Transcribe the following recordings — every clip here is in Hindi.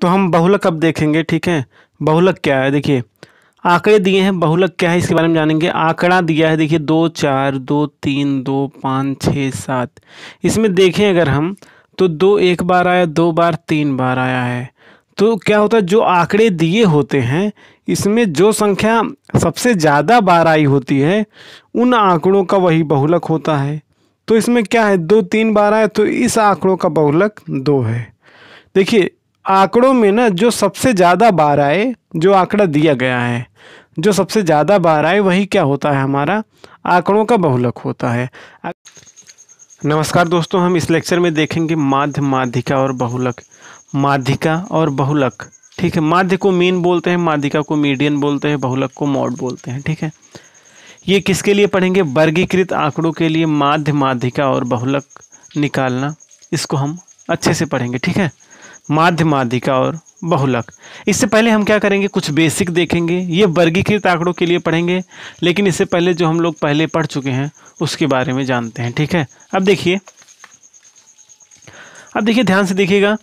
तो हम बहुलक अब देखेंगे, ठीक है। बहुलक क्या है, देखिए आंकड़े दिए हैं, बहुलक क्या है इसके बारे में जानेंगे। आंकड़ा दिया है, देखिए 2 4 2 3 2 5 6 7। इसमें देखें अगर हम तो 2 एक बार आया, 2 बार, 3 बार आया है। तो क्या होता है, जो आंकड़े दिए होते हैं इसमें जो संख्या सबसे ज़्यादा बार आई होती है उन आंकड़ों का वही बहुलक होता है। तो इसमें क्या है, 2 3 बार आए तो इस आंकड़ों का बहुलक 2 है। देखिए आंकड़ों में ना जो सबसे ज़्यादा बार आए, जो आंकड़ा दिया गया है जो सबसे ज़्यादा बार आए वही क्या होता है, हमारा आंकड़ों का बहुलक होता है। नमस्कार दोस्तों, हम इस लेक्चर में देखेंगे माध्य, माध्यिका और बहुलक। माध्यिका और बहुलक, ठीक है। माध्य को मीन बोलते हैं, माध्यिका को मीडियन बोलते हैं, बहुलक को मॉड बोलते हैं, ठीक है। ये किसके लिए पढ़ेंगे, वर्गीकृत आंकड़ों के लिए माध्य, माध्यिका और बहुलक निकालना, इसको हम अच्छे से पढ़ेंगे, ठीक है। माध्य, माध्यिका और बहुलक। इससे पहले हम क्या करेंगे, कुछ बेसिक देखेंगे। ये वर्गीकृत आंकड़ों के लिए पढ़ेंगे, लेकिन इससे पहले जो हम लोग पहले पढ़ चुके हैं उसके बारे में जानते हैं, ठीक है। अब देखिए ध्यान से देखिएगा।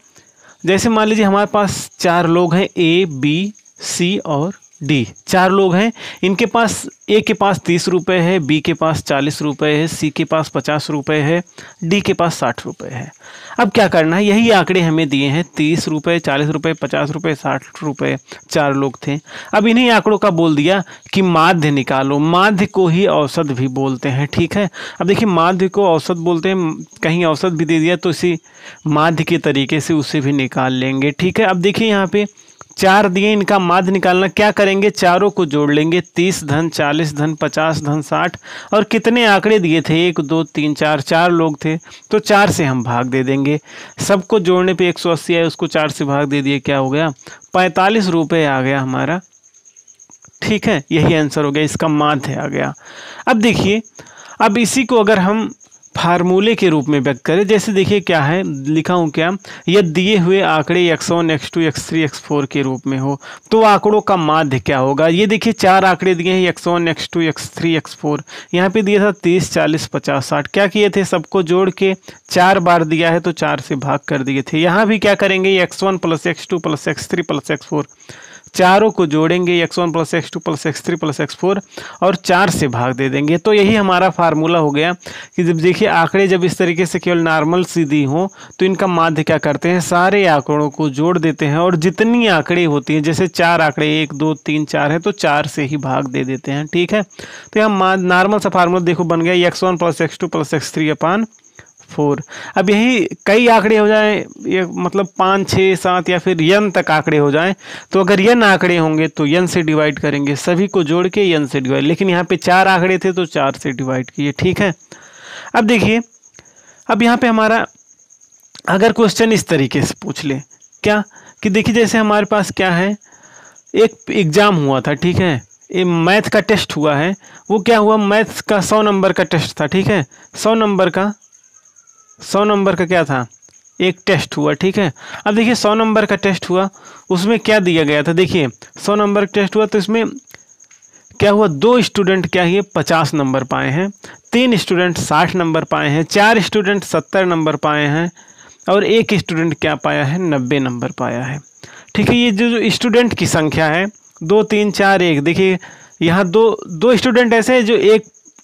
जैसे मान लीजिए हमारे पास 4 लोग हैं, ए बी सी और डी। 4 लोग हैं, इनके पास ए के पास 30 रुपये है, बी के पास 40 रुपये है, सी के पास 50 रुपये है, डी के पास 60 रुपये है। अब क्या करना है, यही आंकड़े हमें दिए हैं, 30 रुपये, 40 रुपये, 50 रुपये, 60 रुपये। 4 लोग थे। अब इन्हीं आंकड़ों का बोल दिया कि माध्य निकालो। माध्य को ही औसत भी बोलते हैं, ठीक है। अब देखिए माध्य को औसत बोलते हैं, कहीं औसत भी दे दिया तो इसी माध्य के तरीके से उसे भी निकाल लेंगे, ठीक है। अब देखिए यहाँ पे 4 दिए, इनका माध्य निकालना। क्या करेंगे, चारों को जोड़ लेंगे, 30 धन 40 धन 50 धन 60। और कितने आंकड़े दिए थे, 1 2 3 4, 4 लोग थे तो 4 से हम भाग दे देंगे। सबको जोड़ने पे 180 आए, उसको 4 से भाग दे दिए, क्या हो गया, 45 रुपये आ गया हमारा, ठीक है। यही आंसर हो गया, इसका माध्य आ गया। अब देखिए, अब इसी को अगर हम फार्मूले के रूप में व्यक्त करें, जैसे देखिए क्या है, लिखा हूँ क्या, यह दिए हुए आंकड़े x1 x2 x3 x4 के रूप में हो तो आंकड़ों का माध्य क्या होगा। ये देखिए 4 आंकड़े दिए हैं, x1 x2 x3 x4। यहाँ पे दिया था 30 40 50 60। क्या किए थे, सबको जोड़ के 4 बार दिया है तो 4 से भाग कर दिए थे। यहाँ भी क्या करेंगे, x1 plus x2 plus x3 plus x4, चारों को जोड़ेंगे, x1 plus x2 plus x3 plus x4 और 4 से भाग दे देंगे। तो यही हमारा फार्मूला हो गया कि जब देखिए आंकड़े जब इस तरीके से केवल नॉर्मल सीधी हो तो इनका माध्य क्या करते हैं, सारे आंकड़ों को जोड़ देते हैं और जितनी आंकड़े होती हैं, जैसे 4 आंकड़े 1 2 3 4 है तो 4 से ही भाग दे देते हैं, ठीक है। तो यहाँ नॉर्मल सा फार्मूला देखो बन गया, x1 plus x2 plus x3 upon 4। अब यही कई आंकड़े हो जाएं, ये मतलब 5 6 7 या फिर n तक आंकड़े हो जाएं, तो अगर n आंकड़े होंगे तो n से डिवाइड करेंगे, सभी को जोड़ के n से डिवाइड। लेकिन यहाँ पे 4 आंकड़े थे तो 4 से डिवाइड किए, ठीक है। अब देखिए, अब यहाँ पे हमारा अगर क्वेश्चन इस तरीके से पूछ ले, क्या कि देखिए जैसे हमारे पास क्या है, एक एग्जाम हुआ था, ठीक है, ये मैथ का टेस्ट हुआ है। वो क्या हुआ, मैथ्स का 100 नंबर का टेस्ट था, ठीक है। 100 नंबर का क्या था, एक टेस्ट हुआ, ठीक है। अब देखिए 100 नंबर का टेस्ट हुआ, उसमें क्या दिया गया था, देखिए 100 नंबर का टेस्ट हुआ तो इसमें क्या हुआ, 2 स्टूडेंट क्या है 50 नंबर पाए हैं, 3 स्टूडेंट 60 नंबर पाए हैं, 4 स्टूडेंट 70 नंबर पाए हैं और 1 स्टूडेंट क्या पाया है, 90 नंबर पाया है, ठीक है। ये जो स्टूडेंट की संख्या है 2 3 4 1, देखिए यहाँ दो स्टूडेंट ऐसे हैं जो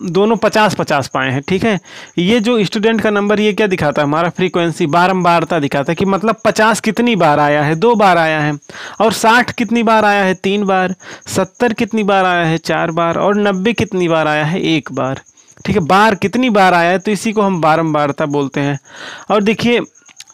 दोनों 50-50 पाए हैं, ठीक है। ये जो स्टूडेंट का नंबर ये क्या दिखाता है, हमारा फ्रीक्वेंसी, बारंबारता दिखाता है कि मतलब 50 कितनी बार आया है, 2 बार आया है, और 60 कितनी बार आया है, 3 बार, 70 कितनी बार आया है, 4 बार, और 90 कितनी बार आया है, 1 बार, ठीक है। बार कितनी बार आया है तो इसी को हम बारंबारता बोलते हैं। और देखिए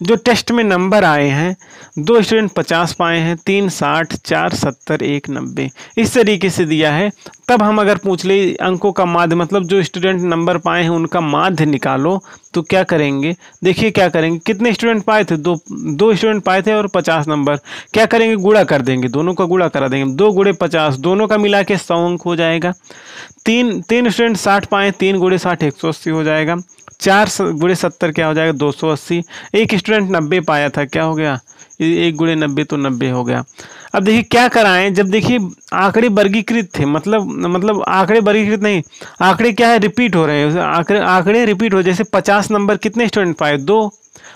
जो टेस्ट में नंबर आए हैं, 2 स्टूडेंट 50 पाए हैं, 3 60, 4 70, 1 90, इस तरीके से दिया है। तब हम अगर पूछ ले अंकों का माध्य, मतलब जो स्टूडेंट नंबर पाए हैं उनका माध्य निकालो, तो क्या करेंगे, देखिए क्या करेंगे, कितने स्टूडेंट पाए थे, 2 स्टूडेंट पाए थे और 50 नंबर, क्या करेंगे, गुणा कर देंगे, दोनों का गुणा करा देंगे, 2 गुणे 50, दोनों का मिला के 100 अंक हो जाएगा। 3 स्टूडेंट 60 पाए, 3 गुणे 60 180 हो जाएगा। 4 गुणे 70 क्या हो जाएगा, 280। 1 स्टूडेंट 90 पाया था, क्या हो गया, 1 गुणे 90 तो 90 हो गया। अब देखिए क्या कराएं, जब देखिए आंकड़े वर्गीकृत थे, मतलब आंकड़े वर्गीकृत नहीं, आंकड़े क्या है, रिपीट हो रहे हैं, आंकड़े रिपीट हो, जैसे 50 नंबर कितने स्टूडेंट पाए, 2,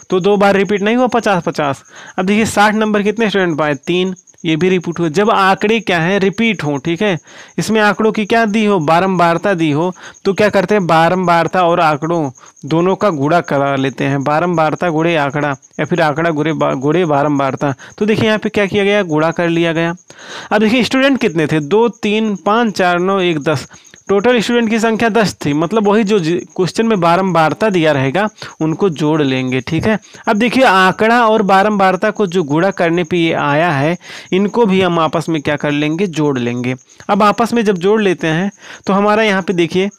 तो 2 बार रिपीट नहीं हुआ 50-50। अब देखिए 60 नंबर कितने स्टूडेंट पाए, 3, ये भी रिपीट हुआ। जब आंकड़े क्या है, रिपीट हो, ठीक है, इसमें आंकड़ों की क्या दी हो, बारंबारता दी हो, तो क्या करते हैं, बारंबारता और आंकड़ों दोनों का गुणा करा लेते हैं, बारंबारता गुणे आंकड़ा या फिर आंकड़ा गुणे बारंबारता। तो देखिए यहाँ पे क्या किया गया, गुणा कर लिया गया। अब देखिए स्टूडेंट कितने थे, 2, 3, 5, 4, 9, 1, 10, टोटल स्टूडेंट की संख्या 10 थी। मतलब वही जो क्वेश्चन में बारंबारता दिया रहेगा उनको जोड़ लेंगे, ठीक है। अब देखिए आंकड़ा और बारंबारता को जो गुणा करने पे ये आया है, इनको भी हम आपस में क्या कर लेंगे, जोड़ लेंगे। अब आपस में जब जोड़ लेते हैं तो हमारा यहाँ पे देखिए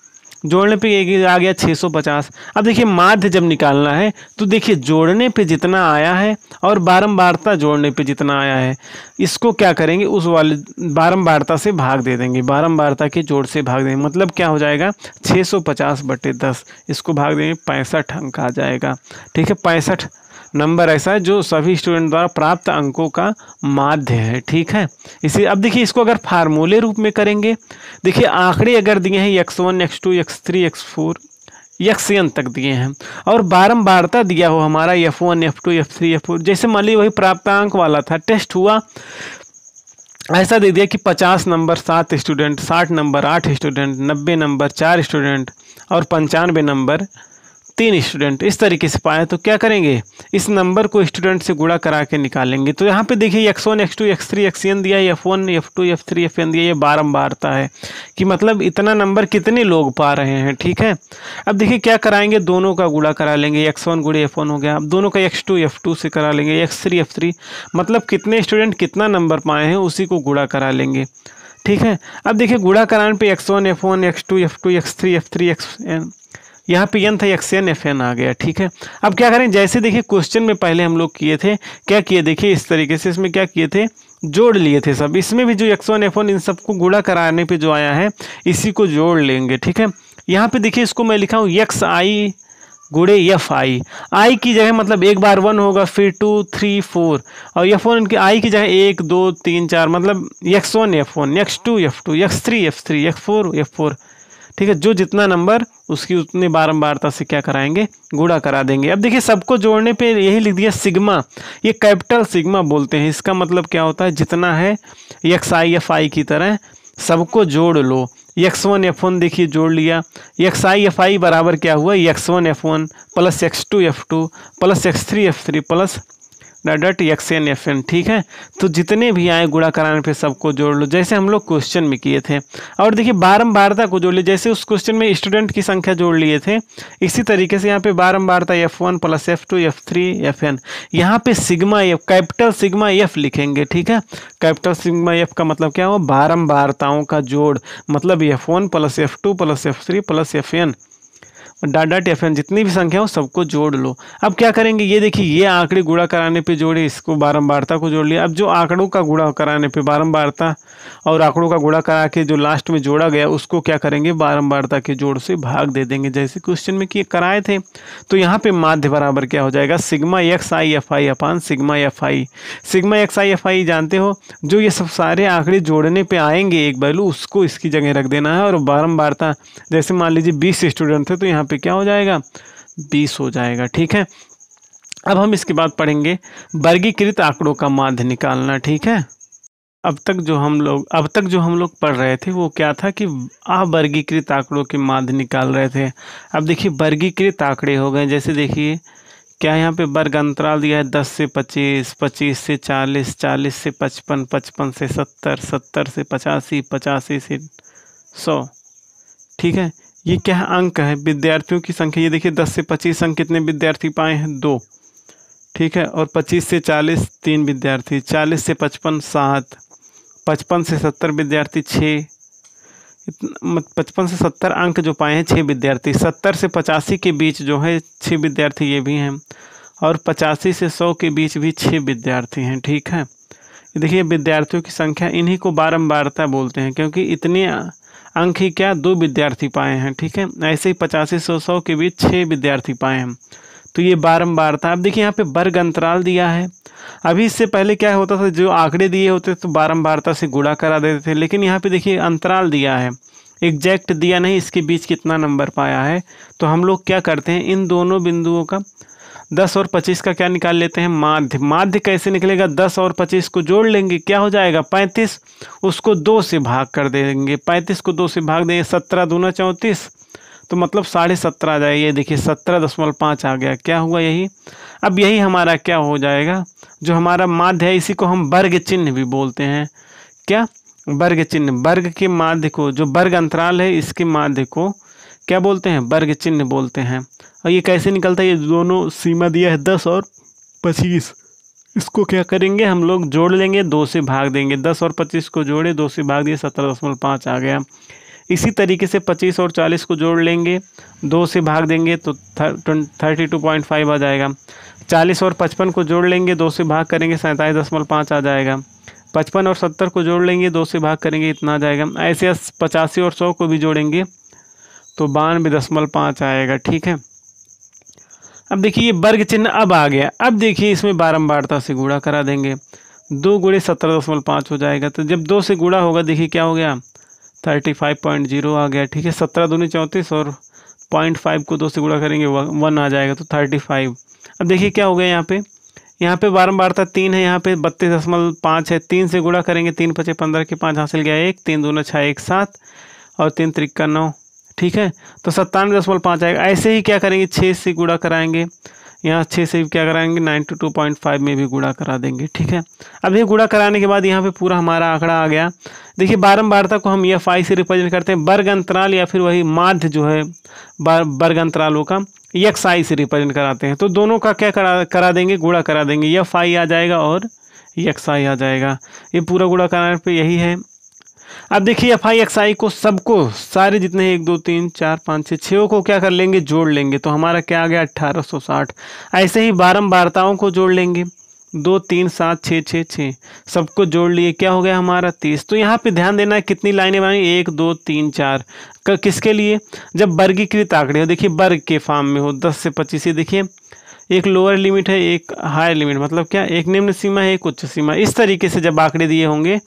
जोड़ने पे ये आ गया 650। अब देखिए माध्य जब निकालना है तो देखिए जोड़ने पे जितना आया है और बारंबारता जोड़ने पे जितना आया है, इसको क्या करेंगे, उस वाले बारंबारता से भाग दे देंगे, बारंबारता के जोड़ से भाग देंगे। मतलब क्या हो जाएगा, 650/10, इसको भाग देंगे, 65 अंक आ जाएगा, ठीक है। 65 नंबर ऐसा है जो सभी स्टूडेंट द्वारा प्राप्त अंकों का माध्य है, ठीक है। इसे अब देखिए इसको अगर फार्मूले रूप में करेंगे, देखिए आंकड़े अगर दिए हैं x1, x2, x3, x4, xn तक दिए हैं और बारंबारता दिया हो हमारा f1, f2, f3, f4, जैसे मान लीजिए वही प्राप्तांक वाला था, टेस्ट हुआ, ऐसा दे दिया कि 50 number 7 student, 60 number 8 student, 90 number 4 student और 95 नंबर 3 स्टूडेंट, इस तरीके से पाए, तो क्या करेंगे, इस नंबर को स्टूडेंट से गुणा करा के निकालेंगे। तो यहाँ पे देखिए x1, x2, x3, xn दिया, f1, f2, f3, fn दिया, ये बारंबारता है कि मतलब इतना नंबर कितने लोग पा रहे हैं, ठीक है। अब देखिए क्या कराएंगे, दोनों का गुणा करा लेंगे, x1 गुणे f1 हो गया। अब दोनों का x2 f2 से करा लेंगे, x3 f3, मतलब कितने स्टूडेंट कितना नंबर पाए हैं उसी को गुणा करा लेंगे, ठीक है। अब देखिए गुणा कराने पे x1 f1 x2 f2 x3 f3 xn, यहाँ पे n था, xn fn आ गया, ठीक है। अब क्या करें, जैसे देखिए क्वेश्चन में पहले हम लोग किए थे, क्या किए, देखिए इस तरीके से इसमें क्या किए थे, जोड़ लिए थे सब। इसमें भी जो x1 f1 इन सबको गुणा कराने पे जो आया है इसी को जोड़ लेंगे, ठीक है। यहाँ पे देखिए इसको मैं लिखा हूँ xi गुणे fi, i की जगह मतलब एक बार 1 होगा, फिर 2 3 4 और f1 की i की जगह 1 2 3 4, मतलब x1 f1 x2 f2 x3 f3 x4 f4, ठीक है। जो जितना नंबर उसकी उतने बारंबारता से क्या कराएंगे, गुणा करा देंगे। अब देखिए सबको जोड़ने पे यही लिख दिया सिग्मा, ये कैपिटल सिग्मा बोलते हैं। इसका मतलब क्या होता है, जितना है xi fi की तरह सबको जोड़ लो। x1 f1 देखिए जोड़ लिया, xi fi बराबर क्या हुआ, x1 f1 plus x2 f2 plus x3 f3 plus dot xn fn, ठीक है। तो जितने भी आए गुणा कराने पे सबको जोड़ लो, जैसे हम लोग क्वेश्चन में किए थे। और देखिए बारंबारता को जोड़ लिए, जैसे उस क्वेश्चन में स्टूडेंट की संख्या जोड़ लिए थे, इसी तरीके से यहाँ पे बारंबारता f1 plus f2 f3 fn, यहाँ पे sigma f, capital sigma f लिखेंगे, ठीक है। कैपिटल सिग्मा f का मतलब क्या हो, बारंबारताओं का जोड़, मतलब f1 plus f2 plus f3 plus fn dot dot fn, जितनी भी संख्या हो सबको जोड़ लो। अब क्या करेंगे, ये देखिए ये आंकड़े गुणा कराने पे जोड़े, इसको बारंबारता को जोड़ लिया। अब जो आंकड़ों का गुणा कराने पे बारंबारता और आंकड़ों का गुणा करा के जो लास्ट में जोड़ा गया उसको क्या करेंगे, बारंबारता के जोड़ से भाग दे देंगे, जैसे क्वेश्चन में किए कराए थे। तो यहाँ पे माध्य बराबर क्या हो जाएगा, सिग्मा xi fi अपान sigma fi। Sigma xi fi जानते हो, जो ये सब सारे आंकड़े जोड़ने पे आएंगे एक वैल्यू, उसको इसकी जगह रख देना है। और बारंबारता जैसे मान लीजिए 20 स्टूडेंट थे तो यहाँ पे क्या हो जाएगा, 20 हो जाएगा, ठीक है। अब हम इसके बाद पढ़ेंगे वर्गीकृत आंकड़ों का माध्य निकालना, ठीक है। अब तक जो हम लोग पढ़ रहे थे वो क्या था कि अवर्गीकृत आंकड़ों के माध्य निकाल रहे थे। अब देखिए वर्गीकृत आंकड़े हो गए, जैसे देखिए क्या यहाँ पे वर्ग अंतराल दिया है, 10 से 25, 25 से 40, 40 से 55, 55 से 70, 70 से 85, 85 से 100, ठीक है। ये क्या है, अंक है, विद्यार्थियों की संख्या। ये देखिए 10 से 25 अंक कितने विद्यार्थी पाए हैं, 2, ठीक है। और 25 से 40 3 विद्यार्थी, 40 से 55 7, 55 से 70 विद्यार्थी 6, 55 से 70 अंक जो पाए हैं 6 विद्यार्थी। 70 से 85 के बीच जो है 6 विद्यार्थी ये भी हैं, और 85 से 100 के बीच भी 6 विद्यार्थी हैं, ठीक है। देखिए विद्यार्थियों की संख्या, इन्हीं को बारंबारता बोलते हैं, क्योंकि इतने अंक ही क्या 2 विद्यार्थी पाए हैं, ठीक है। ऐसे ही 85 से 100 के बीच 6 विद्यार्थी पाए हैं, तो ये बारंबारता। अब देखिए यहाँ पे वर्ग अंतराल दिया है। अभी इससे पहले क्या होता था, जो आंकड़े दिए होते तो बारंबारता से गुणा करा देते थे, लेकिन यहाँ पे देखिए अंतराल दिया है, एग्जैक्ट दिया नहीं इसके बीच कितना नंबर पाया है। तो हम लोग क्या करते हैं, इन दोनों बिंदुओं का 10 और 25 का क्या निकाल लेते हैं, माध्य। माध्य कैसे निकलेगा, 10 और 25 को जोड़ लेंगे, क्या हो जाएगा 35, उसको 2 से भाग कर देंगे, 35 को 2 से भाग देंगे, 17 दूना 34, तो मतलब 17.5 आ जाएगा। ये देखिए 17.5 आ गया, क्या हुआ यही। अब यही हमारा क्या हो जाएगा, जो हमारा माध्य है इसी को हम वर्ग चिन्ह भी बोलते हैं। क्या, वर्ग चिन्ह। वर्ग के माध्य को, जो वर्ग अंतराल है इसके माध्य को क्या बोलते हैं, वर्ग चिन्ह बोलते हैं। और ये कैसे निकलता है, ये दोनों सीमा दिया है 10 और 25, इसको क्या करेंगे हम लोग जोड़ लेंगे, 2 से भाग देंगे, 10 और 25 को जोड़े, 2 से भाग दिए, 17.5 आ गया। इसी तरीके से 25 और 40 को जोड़ लेंगे, 2 से भाग देंगे तो 32.5 आ जाएगा। 40 और 55 को जोड़ लेंगे, 2 से भाग करेंगे, 47.5 आ जाएगा। 55 और 70 को जोड़ लेंगे, 2 से भाग करेंगे, इतना आ जाएगा। ऐसे 85 और 100 को भी जोड़ेंगे तो 92.5 आएगा। ठीक है, अब देखिए ये वर्ग चिन्ह अब आ गया। अब देखिए इसमें बारंबारता से गुणा करा देंगे, 2 गुणे 17.5 हो जाएगा। तो जब 2 से गुणा होगा देखिए क्या हो गया, 35.0 आ गया। ठीक है, 17 दूनी 34 और 0.5 को 2 से गुणा करेंगे 1 आ जाएगा, तो 35। अब देखिए क्या हो गया, यहाँ पे बारंबारता 3 है, यहाँ पे 32.5 है, 3 से गुणा करेंगे, 3 × 5 = 15 के 5 हासिल गया 1, 3 दूना 6 1 7 और 3 × 3 = 9। ठीक है, तो 97.5 आएगा। ऐसे ही क्या करेंगे, 6 से गुणा कराएंगे, यहाँ 6 से क्या कराएंगे, 92.5 में भी गुणा करा देंगे। ठीक है, अब ये गुणा कराने के बाद यहाँ पे पूरा हमारा आंकड़ा आ गया। देखिए बारंबारता को हम EFI से रिप्रेजेंट करते हैं, वर्ग अंतराल या फिर वही माध्य जो है वर्ग अंतरालों का EXI से रिप्रेजेंट कराते हैं। तो दोनों का क्या करा देंगे, गुणा करा देंगे, EFI आ जाएगा और EXI आ जाएगा। ये पूरा गुणा कराने पे यही है। अब देखिए EFI EXI को सबको, सारे जितने 1 2 3 4 5 6 6 को क्या कर लेंगे, जोड़ लेंगे, तो हमारा क्या आ गया 1860। ऐसे ही बारंबारताओं को जोड़ लेंगे, 2 3 7 6 6 6 सबको जोड़ लिए, क्या हो गया हमारा 30। तो यहाँ पे ध्यान देना है कितनी लाइनें बनाई, 1 2 3 4 किसके लिए, जब वर्गीकृत आंकड़े हो, देखिए वर्ग के फॉर्म में हो 10 से 25। ये देखिए एक लोअर लिमिट है, एक हायर लिमिट, मतलब क्या, एक निम्न सीमा है, एक उच्च सीमा। इस तरीके से जब आंकड़े दिए होंगे,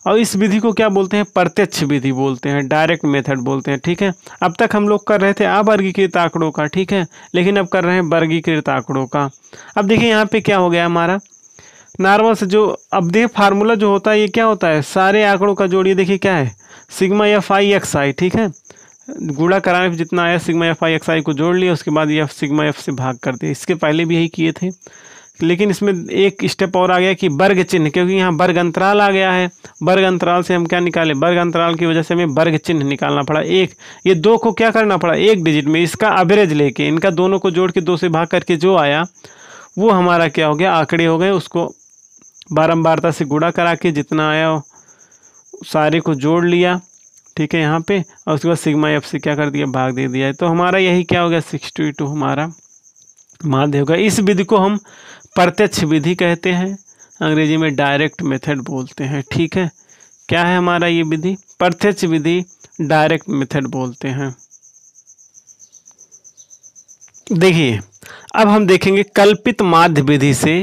और इस विधि को क्या बोलते हैं, प्रत्यक्ष विधि बोलते हैं, डायरेक्ट मेथड बोलते हैं। ठीक है, अब तक हम लोग कर रहे थे अवर्गीकृत आंकड़ों का, ठीक है, लेकिन अब कर रहे हैं वर्गीकृत आंकड़ों का। अब देखिए यहाँ पे क्या हो गया हमारा नॉर्मल से, जो अब देखिए फार्मूला जो होता है ये क्या होता है, सारे आंकड़ों का जोड़िए, देखिए क्या है, सिग्मा EFI EXI। ठीक है, गुणा कराने पर जितना आया सिग्मा EFI EXI को जोड़ लिया, उसके बाद ये सिग्मा F से भाग कर दिया। इसके पहले भी यही किए थे, लेकिन इसमें एक स्टेप और आ गया कि वर्ग चिन्ह, क्योंकि यहाँ वर्ग अंतराल आ गया है। वर्ग अंतराल से हम क्या निकाले, वर्ग अंतराल की वजह से हमें वर्ग चिन्ह निकालना पड़ा। एक ये 2 को क्या करना पड़ा, एक डिजिट में इसका एवरेज लेके, इनका दोनों को जोड़ के 2 से भाग करके जो आया वो हमारा क्या हो गया, आंकड़े हो गए। उसको बारंबारता से गुणा करा के जितना आया सारे को जोड़ लिया। ठीक है, यहाँ पे, और उसके बाद सिग्मा F से क्या कर दिया, भाग दे दिया है। तो हमारा यही क्या हो गया, 62 हमारा माध्य होगा। इस विधि को हम प्रत्यक्ष विधि कहते हैं, अंग्रेजी में डायरेक्ट मेथड बोलते हैं। ठीक है, क्या है हमारा ये विधि, प्रत्यक्ष विधि, डायरेक्ट मेथड बोलते हैं। देखिए अब हम देखेंगे कल्पित माध्य विधि से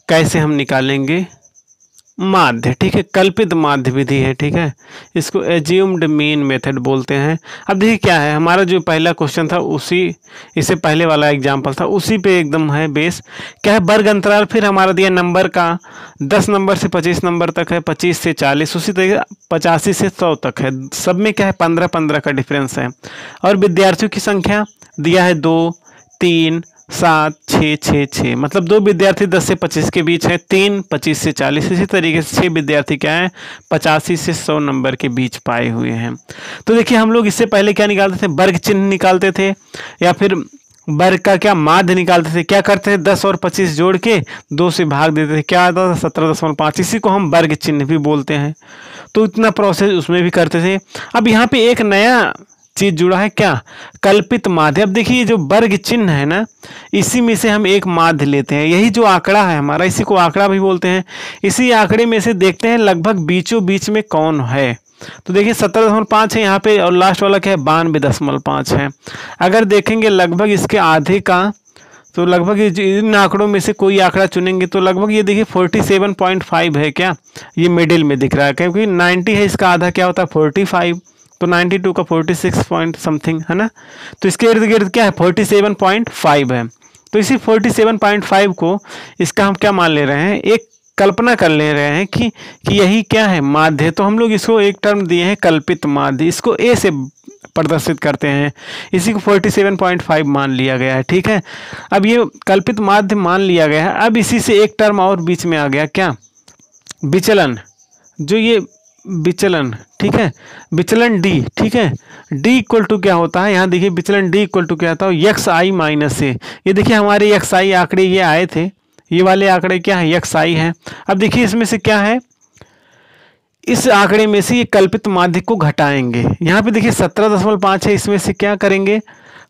कैसे हम निकालेंगे माध्य। ठीक है, कल्पित माध्य विधि है। ठीक है, इसको एज्यूम्ड मीन मेथड बोलते हैं। अब देखिए क्या है, हमारा जो पहला क्वेश्चन था उसी, इससे पहले वाला एग्जाम्पल था उसी पे एकदम है बेस। क्या है, वर्ग अंतराल फिर हमारा दिया नंबर का, 10 नंबर से 25 नंबर तक है, 25 से 40, उसी तरीके 85 से 100 तक है। सब में क्या है, 15-15 का डिफरेंस है। और विद्यार्थियों की संख्या दिया है 2 3 7 6 6 6, मतलब 2 विद्यार्थी 10 से 25 के बीच है, 3 25 से 40। इसी तरीके से 6 विद्यार्थी क्या है, 85 से 100 नंबर के बीच पाए हुए हैं। तो देखिए हम लोग इससे पहले क्या निकालते थे, वर्ग चिन्ह निकालते थे, या फिर वर्ग का क्या माध्य निकालते थे। क्या करते थे, 10 और 25 जोड़ के 2 से भाग देते थे, क्या आता था 17.5। इसी को हम वर्ग चिन्ह भी बोलते हैं। तो इतना प्रोसेस उसमें भी करते थे। अब यहाँ पे एक नया चीज जुड़ा है, क्या, कल्पित माध्य। अब देखिए जो वर्ग चिन्ह है ना, इसी में से हम एक माध्य लेते हैं। यही जो आंकड़ा है हमारा, इसी को आंकड़ा भी बोलते हैं। इसी आंकड़े में से देखते हैं लगभग बीचों बीच में कौन है। तो देखिए 17.5 है यहाँ पे, और लास्ट वाला क्या है, 92.5 है। अगर देखेंगे लगभग इसके आधे का, तो लगभग इन आंकड़ों में से कोई आंकड़ा चुनेंगे तो लगभग ये देखिए 47.5 है। क्या, ये मिडिल में दिख रहा है, क्योंकि 90 है, इसका आधा क्या होता है 45, तो 92 का 46 पॉइंट समथिंग है ना। तो इसके इर्द गिर्द क्या है, 47.5 है। तो इसी 47.5 को इसका हम क्या मान ले रहे हैं, एक कल्पना कर ले रहे हैं कि यही क्या है, माध्य है। तो हम लोग इसको एक टर्म दिए हैं कल्पित माध्य, इसको ए से प्रदर्शित करते हैं, इसी को 47.5 मान लिया गया है। ठीक है, अब ये कल्पित माध्य मान लिया गया है। अब इसी से एक टर्म और बीच में आ गया, क्या, विचलन, जो ये विचलन, ठीक है, विचलन डी। ठीक है, डी इक्वल टू क्या होता है, यहाँ देखिए विचलन डी इक्वल टू क्या होता है, एक्स आई माइनस ए। ये देखिए हमारे एक्स आई आंकड़े ये आए थे, ये वाले आंकड़े क्या है, एक्स आई है। अब देखिए इसमें से क्या है, इस आंकड़े में से ये कल्पित माध्य को घटाएंगे। यहाँ पे देखिए 17.5 है, इसमें से क्या करेंगे,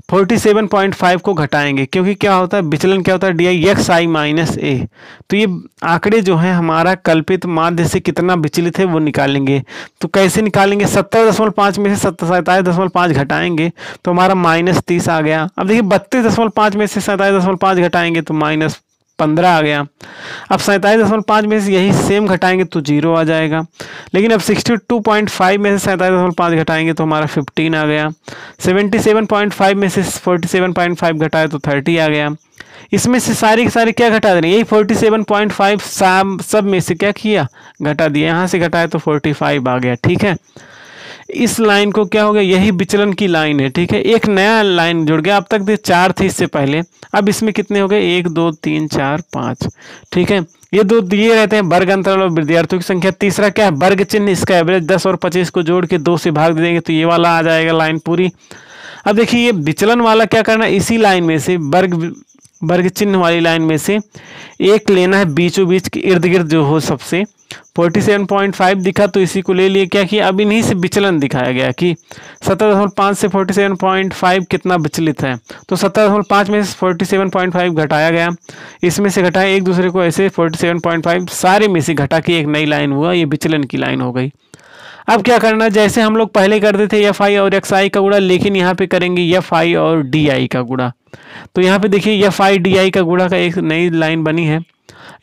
47.5 को घटाएंगे, क्योंकि क्या होता है, विचलन क्या होता है, D I X I minus A. तो ये आंकड़े जो है हमारा कल्पित माध्य से कितना विचलित है वो निकालेंगे। तो कैसे निकालेंगे, 17.5 में से 27.5 घटाएंगे तो हमारा -30 आ गया। अब देखिए 32.5 में से 27.5 घटाएंगे तो -15 आ गया। अब 27.5 में से यही सेम घटाएंगे तो 0 आ जाएगा। लेकिन अब 62.5 में से 27.5 घटाएंगे तो हमारा 15 आ गया। 77.5 में से 47.5 घटाए तो 30 आ गया। इसमें से सारे के सारे क्या घटा दे रहे हैं, यही 47.5 सब में से क्या किया, घटा दिया। यहाँ से घटाए तो 45 आ गया। ठीक है, इस लाइन को क्या हो गया, यही विचलन की लाइन है। ठीक है, एक नया लाइन जुड़ गया। अब तक 4 थे इससे पहले, अब इसमें कितने हो गए, 1 2 3 4 5। ठीक है, ये दो दिए रहते हैं वर्ग अंतराल और विद्यार्थियों की संख्या। तीसरा क्या है, वर्ग चिन्ह, इसका एवरेज 10 और 25 को जोड़ के 2 से भाग दे देंगे तो ये वाला आ जाएगा लाइन पूरी। अब देखिए ये विचलन वाला क्या करना है, इसी लाइन में से वर्ग चिन्ह वाली लाइन में से एक लेना है बीचों बीच के इर्द गिर्द जो हो सबसे। 47.5 दिखा तो इसी को ले लिए, क्या किया, अब इन्हीं से विचलन दिखाया गया कि 17.5 से 47.5 कितना विचलित है। तो 17.5 में से 47.5 घटाया गया, इसमें से घटाया, एक दूसरे को ऐसे 47.5 सारे में से घटा के एक नई लाइन हुआ, ये विचलन की लाइन हो गई। अब क्या करना, जैसे हम लोग पहले करते थे एफ आई और एक्स आई का गुणा, लेकिन यहाँ पे करेंगे एफ आई और डी आई का गुणा। तो यहाँ पे देखिए एफ आई डी आई का गुणा का एक नई लाइन बनी है।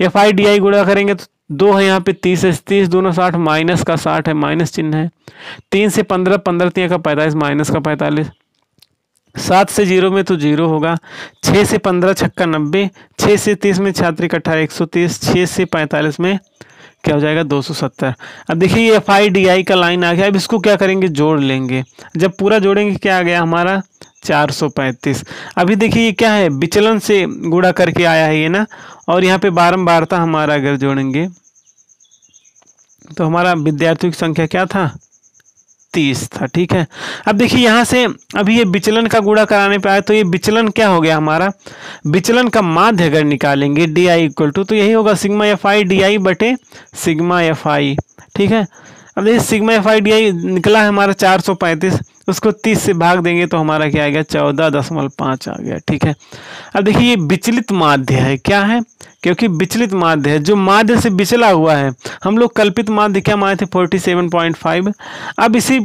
एफ आई डी आई गुणा करेंगे तो 2 है, यहाँ पे 30 है, 30 दूना 60, माइनस का 60 है, माइनस चिन्ह है। 3 से 15, 15 3 का 45, माइनस का 45। 7 से 0 में तो 0 होगा। 6 से 15 छक्का 90, 6 से 30 में 6 18 130, 6 से 45 में क्या हो जाएगा 270। अब देखिए ये एफ आई डी आई का लाइन आ गया। अब इसको क्या करेंगे, जोड़ लेंगे। जब पूरा जोड़ेंगे क्या आ गया हमारा 435। अभी देखिए ये क्या है, विचलन से गुणा करके आया है ये ना, और यहाँ पे बारंबारता हमारा अगर जोड़ेंगे तो हमारा विद्यार्थियों की संख्या क्या था, 30 था। ठीक है, अब देखिए यहाँ से अभी ये विचलन का गुणा कराने पे आया तो ये विचलन क्या हो गया हमारा, विचलन का माध्य अगर निकालेंगे डी आई इक्वल टू, तो यही होगा sigma F I D I बटे सिग्मा एफ आई। ठीक है, अब देखिए sigma F I D I निकला है हमारा 435, उसको 30 से भाग देंगे तो हमारा क्या आ गया 14.5 आ गया। ठीक है, अब देखिए ये विचलित माध्य है, क्या है, क्योंकि विचलित माध्य है, जो माध्य से विचला हुआ है। हम लोग कल्पित माध्य क्या माने थे 47.5। अब इसी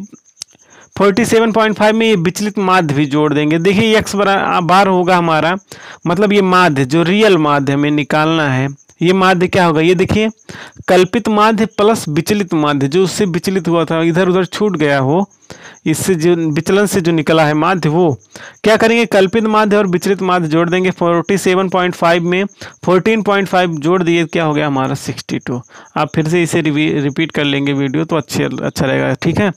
47.5 में ये विचलित माध्य भी जोड़ देंगे। देखिए एक्स बार होगा हमारा, मतलब ये माध्य जो रियल माध्य हमें निकालना है, ये माध्य क्या होगा, ये देखिए कल्पित माध्य प्लस विचलित माध्य, जो उससे विचलित हुआ था, इधर उधर छूट गया हो, इससे जो विचलन से जो निकला है माध्य, वो क्या करेंगे, कल्पित माध्य और विचलित माध्य जोड़ देंगे। 47.5 में 14.5 जोड़ दिए, क्या हो गया हमारा 62। आप फिर से इसे रिपीट कर लेंगे वीडियो तो अच्छा रहेगा। ठीक है,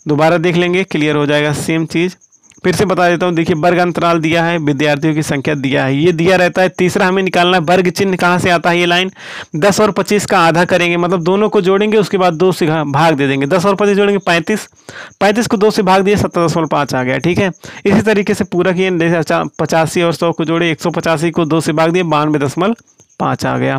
दोबारा देख लेंगे, क्लियर हो जाएगा। सेम चीज़ फिर से बता देता हूँ। देखिए वर्ग अंतराल दिया है, विद्यार्थियों की संख्या दिया है, ये दिया रहता है। तीसरा हमें निकालना है वर्ग चिन्ह कहाँ से आता है, ये लाइन 10 और 25 का आधा करेंगे, मतलब दोनों को जोड़ेंगे, उसके बाद 2 से भाग दे देंगे। 10 और 25 जोड़ेंगे 35, 35 को 2 से भाग दिए 17.5 आ गया। ठीक है, इसी तरीके से पूरा किए, 85 और 100 को जोड़े, 185 को 2 से भाग दिए 92.5 आ गया।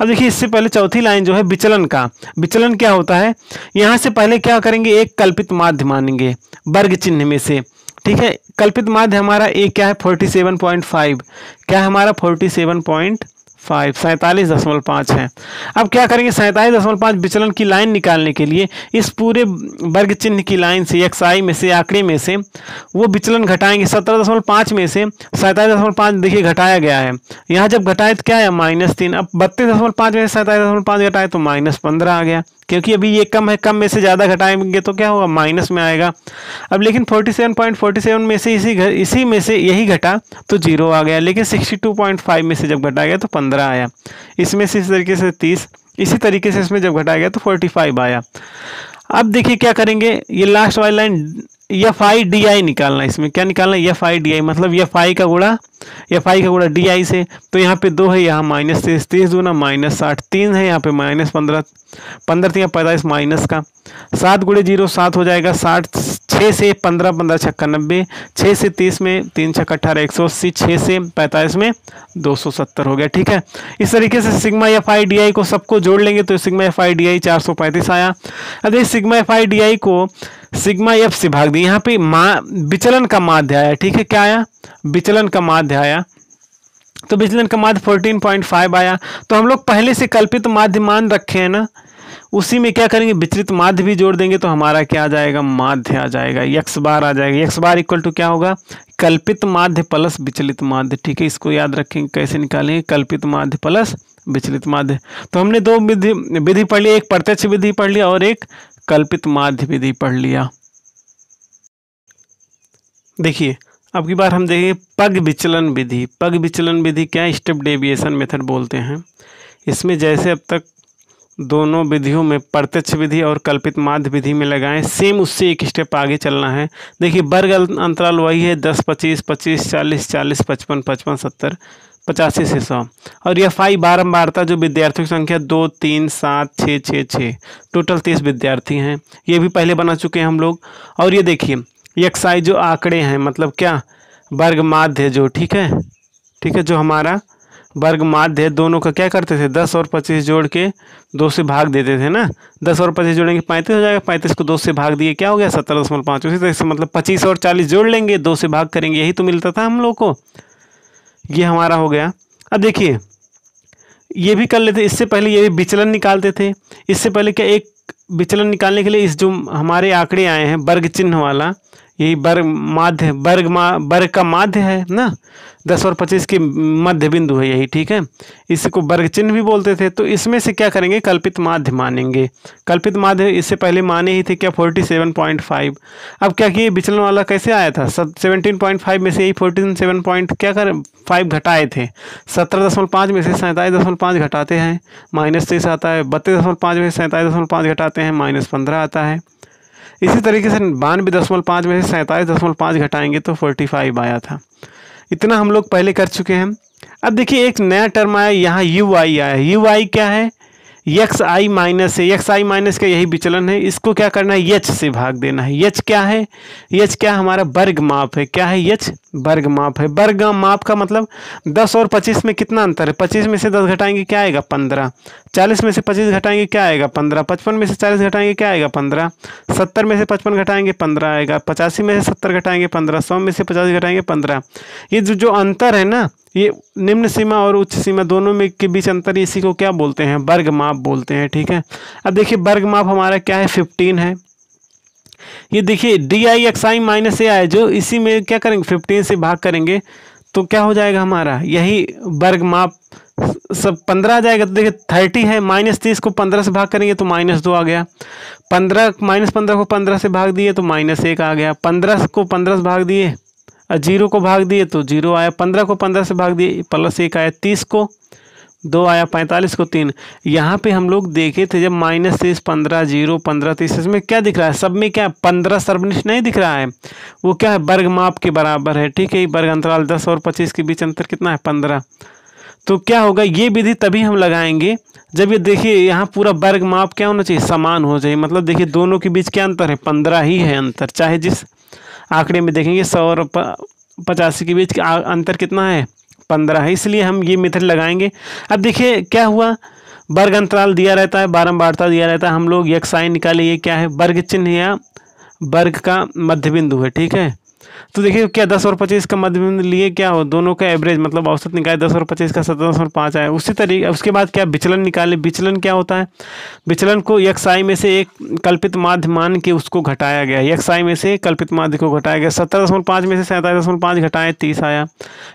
अब देखिए इससे पहले चौथी लाइन जो है विचलन का, विचलन क्या होता है, यहाँ से पहले क्या करेंगे, एक कल्पित माध्य मानेंगे वर्ग चिन्ह में से। ठीक है, कल्पित माध्य हमारा एक क्या है 47.5, क्या है हमारा 47.5। 47.5 है। अब क्या करेंगे, 47.5 विचलन की लाइन निकालने के लिए इस पूरे वर्ग चिन्ह की लाइन से xi में से, आंकड़े में से वो विचलन घटाएंगे। 17.5 में से 47.5 देखिए घटाया गया है, यहाँ जब घटाए तो क्या है -3। अब 32.5 में से 47.5 घटाए तो -15 आ गया, क्योंकि अभी ये कम है, कम में से ज़्यादा घटाएंगे तो क्या होगा, माइनस में आएगा। अब लेकिन 47.47 में से इसी में से यही घटा तो 0 आ गया, लेकिन 62.5 में से जब घटाया गया तो 15 आया। इसमें से इस तरीके से 30, इसी तरीके से इसमें जब घटाया गया तो 45 आया। अब देखिए क्या करेंगे, ये लास्ट वाली लाइन FI/DI निकालना है। इसमें क्या निकालना है, FI/DI, मतलब FI का गुणा DI से। तो यहाँ पे 2 है, यहाँ -30, 30 दूना -60, 3 है, यहाँ पे -15, 15 3 45 माइनस का 7 × 0 7 हो जाएगा 60, 6 से 15 15 छक्का 90, 6 से 30 में 3 छक्का 18 180, 6 से 45 में 270 हो गया। ठीक है, इस तरीके से सिग्मा FI/DI को सबको जोड़ लेंगे तो सिग्मा FI/DI 435 आया। अब इस सिग्मा FI/DI को सिग्मा F से भाग दिए, यहाँ पे विचलन का माध्य आया। ठीक है, क्या आया, विचलन का माध्य आया, तो विचलन का माध्य 14.5 आया। तो हम लोग पहले से कल्पित माध्य मान रखे हैं ना, उसी में क्या करेंगे, विचलित माध्य भी जोड़ देंगे तो हमारा क्या आ जाएगा, माध्य आ जाएगा, x बार आ जाएगा। x बार इक्वल टू क्या होगा, कल्पित माध्य प्लस विचलित माध्य। ठीक है, इसको याद रखेंगे, कैसे निकालेंगे, कल्पित माध्य प्लस विचलित माध्य। तो हमने दो विधि पढ़ ली, एक प्रत्यक्ष विधि पढ़ लिया और एक कल्पित माध्य विधि पढ़ लिया। देखिए अब की बार हम देखेंगे पग विचलन विधि। पग विचलन विधि क्या है, स्टेप डेविएशन मेथड बोलते हैं। इसमें जैसे अब तक दोनों विधियों में प्रत्यक्ष विधि और कल्पित माध्य विधि में लगाएं, सेम उससे एक स्टेप आगे चलना है। देखिए वर्ग अंतराल वही है 10 25 25 40 40 55 55 70 85 से 100। और यह FI बारंबारता जो विद्यार्थियों की संख्या 2 3 7 6 6 6, टोटल 30 विद्यार्थी हैं, ये भी पहले बना चुके हैं हम लोग। और ये देखिए XI जो आंकड़े हैं, मतलब क्या, वर्ग माध्य जो, ठीक है, जो हमारा वर्ग माध्य है, दोनों का क्या करते थे, 10 और 25 जोड़ के 2 से भाग देते थे ना। 10 और 25 जोड़ेंगे 35 हो जाएगा, 35 को 2 से भाग दिए क्या हो गया, 17.5। उसी तरह से मतलब 25 और 40 जोड़ लेंगे, 2 से भाग करेंगे, यही तो मिलता था हम लोग को, ये हमारा हो गया। अब देखिए ये भी कर लेते, इससे पहले ये भी विचलन निकालते थे। इससे पहले क्या, एक विचलन निकालने के लिए इस जो हमारे आंकड़े आए हैं वर्ग चिन्ह वाला, यही वर्ग माध्य, वर्ग का माध्य है ना, 10 और 25 के मध्य बिंदु है यही। ठीक है, इसको वर्ग चिन्ह भी बोलते थे। तो इसमें से क्या करेंगे, कल्पित माध्य मानेंगे। कल्पित माध्य इससे पहले माने ही थे क्या, 47.5। अब क्या किए, विचलन वाला कैसे आया था, 17.5 में से यही 47.5 घटाए थे। 17.5 में से 47.5 घटाते हैं -30 आता है। 32.5 में से 47.5 घटाते हैं -15 आता है। इसी तरीके से 92.5 में से 47.5 घटाएंगे तो 45 आया था। इतना हम लोग पहले कर चुके हैं। अब देखिए एक नया टर्म आया, यहाँ UI आया। UI क्या है, XI माइनस है, XI माइनस का यही विचलन है। इसको क्या करना है, H से भाग देना है। H क्या है, H क्या हमारा वर्ग माप है। क्या है, H वर्ग माप है। वर्ग माप का मतलब 10 और 25 में कितना अंतर है, 25 में से 10 घटाएंगे क्या आएगा, 15। 40 में से 25 घटाएंगे क्या आएगा, 15। 55 में से 40 घटाएंगे क्या आएगा, 15। 70 में से 55 घटाएंगे 15 आएगा। 85 में से 70 घटाएंगे 15। 100 में से 50 घटाएंगे 15। ये जो अंतर है ना, ये निम्न सीमा और उच्च सीमा दोनों में के बीच अंतर, इसी को क्या बोलते हैं, वर्ग माप बोलते हैं। ठीक है, अब देखिए वर्ग माप हमारा क्या है, 15 है। ये देखिए DI/XI माइनस A है, जो इसी में क्या करेंगे, 15 से भाग करेंगे तो क्या हो जाएगा हमारा, यही वर्ग माप सब 15 आ जाएगा। तो देखिए 30 है, -30 को 15 से भाग करेंगे तो -2 आ गया। 15 -15 को 15 से भाग दिए तो -1 आ गया। 15 को 15 से भाग दिए, 0 को भाग दिए तो 0 आया। 15 को 15 से भाग दिए +1 आया। 30 को 2 आया। 45 को 3। यहाँ पे हम लोग देखे थे जब -30 15 0 15 30, इसमें क्या दिख रहा है, सब में क्या 15 सर्वनिष्ठ नहीं दिख रहा है, वो क्या है, वर्ग माप के बराबर है। ठीक है, वर्ग अंतराल 10 और 25 के बीच अंतर कितना है, 15। तो क्या होगा, ये विधि तभी हम लगाएंगे जब ये देखिए यहाँ पूरा वर्ग माप क्या होना चाहिए, समान हो जाए। मतलब देखिए दोनों के बीच क्या अंतर है, 15 ही है अंतर। चाहे जिस आंकड़े में देखेंगे 100 और 85 के बीच अंतर कितना है, 15 है। इसलिए हम ये मेथड लगाएंगे। अब देखिए क्या हुआ, वर्ग अंतराल दिया रहता है, बारंबारता दिया रहता है, हम लोग XI निकाले, ये क्या है, वर्ग चिन्ह या वर्ग का मध्य बिंदु है। ठीक है, तो देखिए क्या 10 और 25 का मध्य बिंदु लिए क्या हो, दोनों का एवरेज मतलब औसत निकाले, 10 और 25 का 17.5 आया। उसी तरीके उसके बाद क्या विचलन निकाले। विचलन क्या होता है, विचलन को xi में से एक कल्पित माध्य मान के उसको घटाया गया, xi में से कल्पित माध्य को घटाया गया। 17.5 में से 47.5 घटाए 30 आया।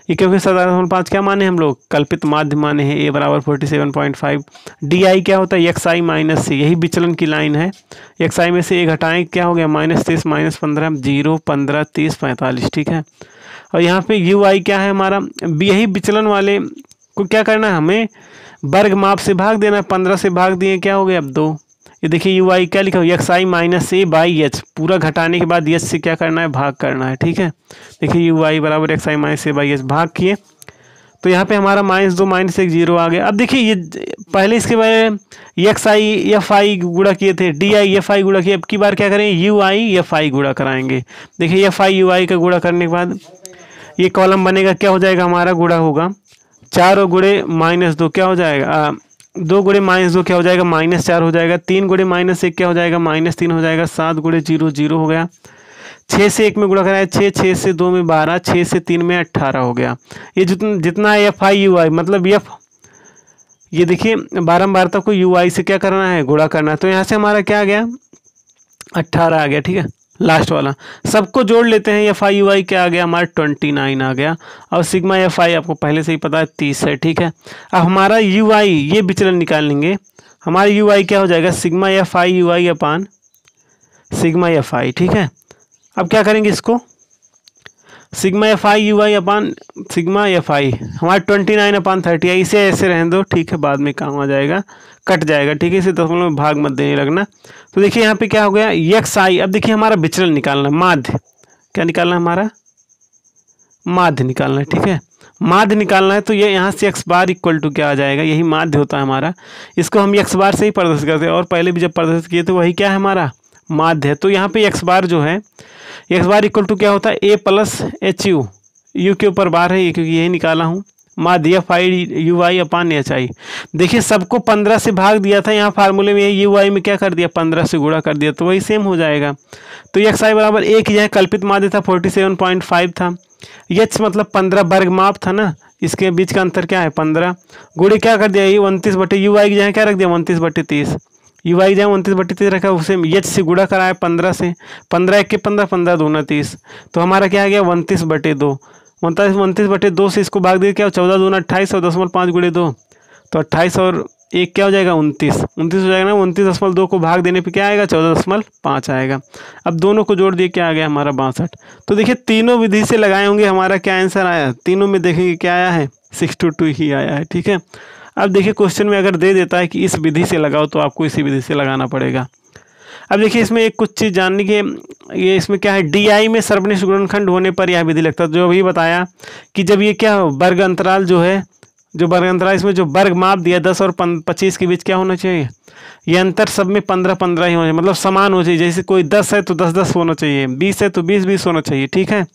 ये क्योंकि 17.5 क्या माने हम लोग, कल्पित माध्य माने हैं, a बराबर 47.5। di क्या होता है, xi माइनस c, यही विचलन की लाइन है। xi में से a घटाएं क्या हो गया, -30 -15 0 15 30 45, ठीक है। और यहाँ पे ui क्या है हमारा, यही विचलन वाले को क्या करना है, हमें वर्ग माप से भाग देना। 15 से भाग दिए क्या हो गया, अब 2। ये देखिए ui क्या लिखा हो, xi minus a by H, पूरा घटाने के बाद एच से क्या करना है, भाग करना है, ठीक है। देखिए ui बराबर xi minus a by H, भाग किए तो यहाँ पे हमारा -2 -1 0 आ गया। अब देखिए ये पहले इसके बारे xi fi गुणा किए थे, di fi गुणा किए, अब की बार क्या करेंगे, ui fi गुणा कराएंगे। देखिए fi ui का गुणा करने के बाद ये कॉलम बनेगा, क्या हो जाएगा हमारा, गुणा होगा 4 और गुणे -2 क्या हो जाएगा, 2 गुणे -2 क्या हो जाएगा, -4 हो जाएगा। 3 गुणे -1 क्या हो जाएगा, -3 हो जाएगा। 7 गुणे 0 0 हो गया। 6 से 1 में गुणा कराया 6, 6 से 2 में 12, 6 से 3 में 18 हो गया। ये जितना fi ui मतलब ये देखिए बारंबार तक को ui से क्या करना है, गुणा करना है। तो यहाँ से हमारा क्या आ गया, 18 आ गया, ठीक है। लास्ट वाला सबको जोड़ लेते हैं, fi ui क्या आ गया हमारा, 29 आ गया। और सिग्मा fi आपको पहले से ही पता है 30 है, ठीक है। अब हमारा ui ये विचलन निकाल लेंगे। हमारा ui क्या हो जाएगा, सिग्मा fi ui अपान सिग्मा fi, ठीक है। अब क्या करेंगे इसको, सिग्मा fi ui अपान सिग्मा fi, हमारा 29/30 है। इसे ऐसे रहने दो, ठीक है, बाद में काम आ जाएगा, कट जाएगा, ठीक है। इसे दशमलव में भाग मत देने लगना। तो देखिए यहाँ पे क्या हो गया, xi। अब देखिए हमारा विचलन निकालना, माध्य क्या निकालना है, हमारा माध्य निकालना है, ठीक है। माध्य निकालना है तो ये यहाँ से x बार इक्वल टू क्या आ जाएगा, यही माध्य होता है हमारा। इसको हम x बार से ही प्रदर्शित करते हैं, और पहले भी जब प्रदर्शित किए तो वही क्या है, हमारा माध्य है। तो यहाँ पे x बार जो है, x बार इक्वल टू क्या होता है, a प्लस एच यू के ऊपर बार है, क्योंकि यही निकाला हूँ, माध्य फाई ui अपान hi। देखिए सबको 15 से भाग दिया था, यहाँ फार्मूले में ui में क्या कर दिया, 15 से गुणा कर दिया, तो वही सेम हो जाएगा। तो xi बराबर 1, यह कल्पित माध्य था 47.5 था, h मतलब 15 वर्ग माप था ना, इसके बीच का अंतर क्या है 15, गुणे क्या कर दिया, ये 29/ui की जगह क्या रख दिया, 29/30, ui जहाँ 29/30 रखा, उसे h से गुणा कराया 15 से, 15 1 के 15, 15 दूना 30, तो हमारा क्या आ गया 29/2, 29/2 से इसको भाग दिया क्या, 14 दूना 28 और 0.5 गुणे 2, तो 28 और 1 क्या हो जाएगा 29 हो जाएगा ना। 29.2 को भाग देने पे क्या आएगा, 14.5 आएगा। अब दोनों को जोड़ दिए क्या आ गया हमारा 62। तो देखिए तीनों विधि से लगाए होंगे, हमारा क्या आंसर आया, तीनों में देखेंगे क्या आया है, 622 ही आया है, ठीक है। अब देखिए क्वेश्चन में अगर दे देता है कि इस विधि से लगाओ, तो आपको इसी विधि से लगाना पड़ेगा। अब देखिए इसमें एक कुछ चीज़ जानने की, ये इसमें क्या है, डी में सर्वनिष्ठ गुणनखंड होने पर यह विधि लगता है। जो अभी बताया कि जब ये क्या वर्ग अंतराल जो है, जो वर्ग अंतराल इसमें जो वर्ग माप दिया 10 और 25 के बीच क्या होना चाहिए, ये अंतर सब में 15-15 ही होना चाहिए, मतलब समान हो चाहिए। जैसे कोई 10 है तो 10-10 होना चाहिए, 20 है तो 20-20 होना चाहिए, ठीक है।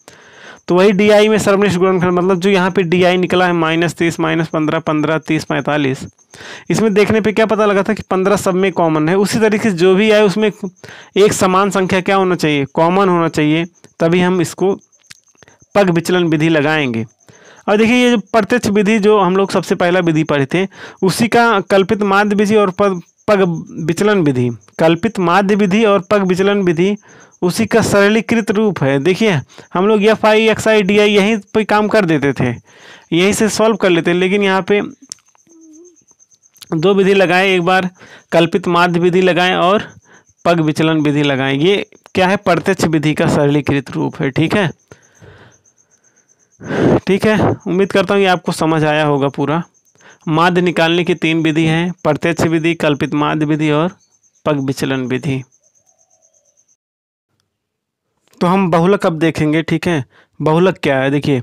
तो वही डी में सर्वनिष्ठ गुणनखंड, मतलब जो यहाँ पे डी निकला है -30 -15 15 30 45, इसमें देखने पे क्या पता लगा था कि 15 सब में कॉमन है। उसी तरीके से जो भी आए उसमें एक समान संख्या क्या होना चाहिए, कॉमन होना चाहिए, तभी हम इसको पग विचलन विधि लगाएंगे। और देखिए ये जो प्रत्यक्ष विधि जो हम लोग सबसे पहला विधि पढ़े थे, उसी का कल्पित माध्य विधि और पग विचलन विधि, कल्पित माध्य विधि और पग विचलन विधि उसी का सरलीकृत रूप है। देखिए हम लोग fi xi di यहीं पे काम कर देते थे, यहीं से सॉल्व कर लेते, लेकिन यहाँ पे दो विधि लगाए, एक बार कल्पित माध्य विधि लगाएं और पग विचलन विधि लगाएं। ये क्या है, प्रत्यक्ष विधि का सरलीकृत रूप है, ठीक है। ठीक है, उम्मीद करता हूँ ये आपको समझ आया होगा पूरा। माध्य निकालने की 3 विधि हैं, प्रत्यक्ष विधि, कल्पित माध्य विधि और पग विचलन विधि। तो हम बहुलक अब देखेंगे, ठीक है। बहुलक क्या है, देखिए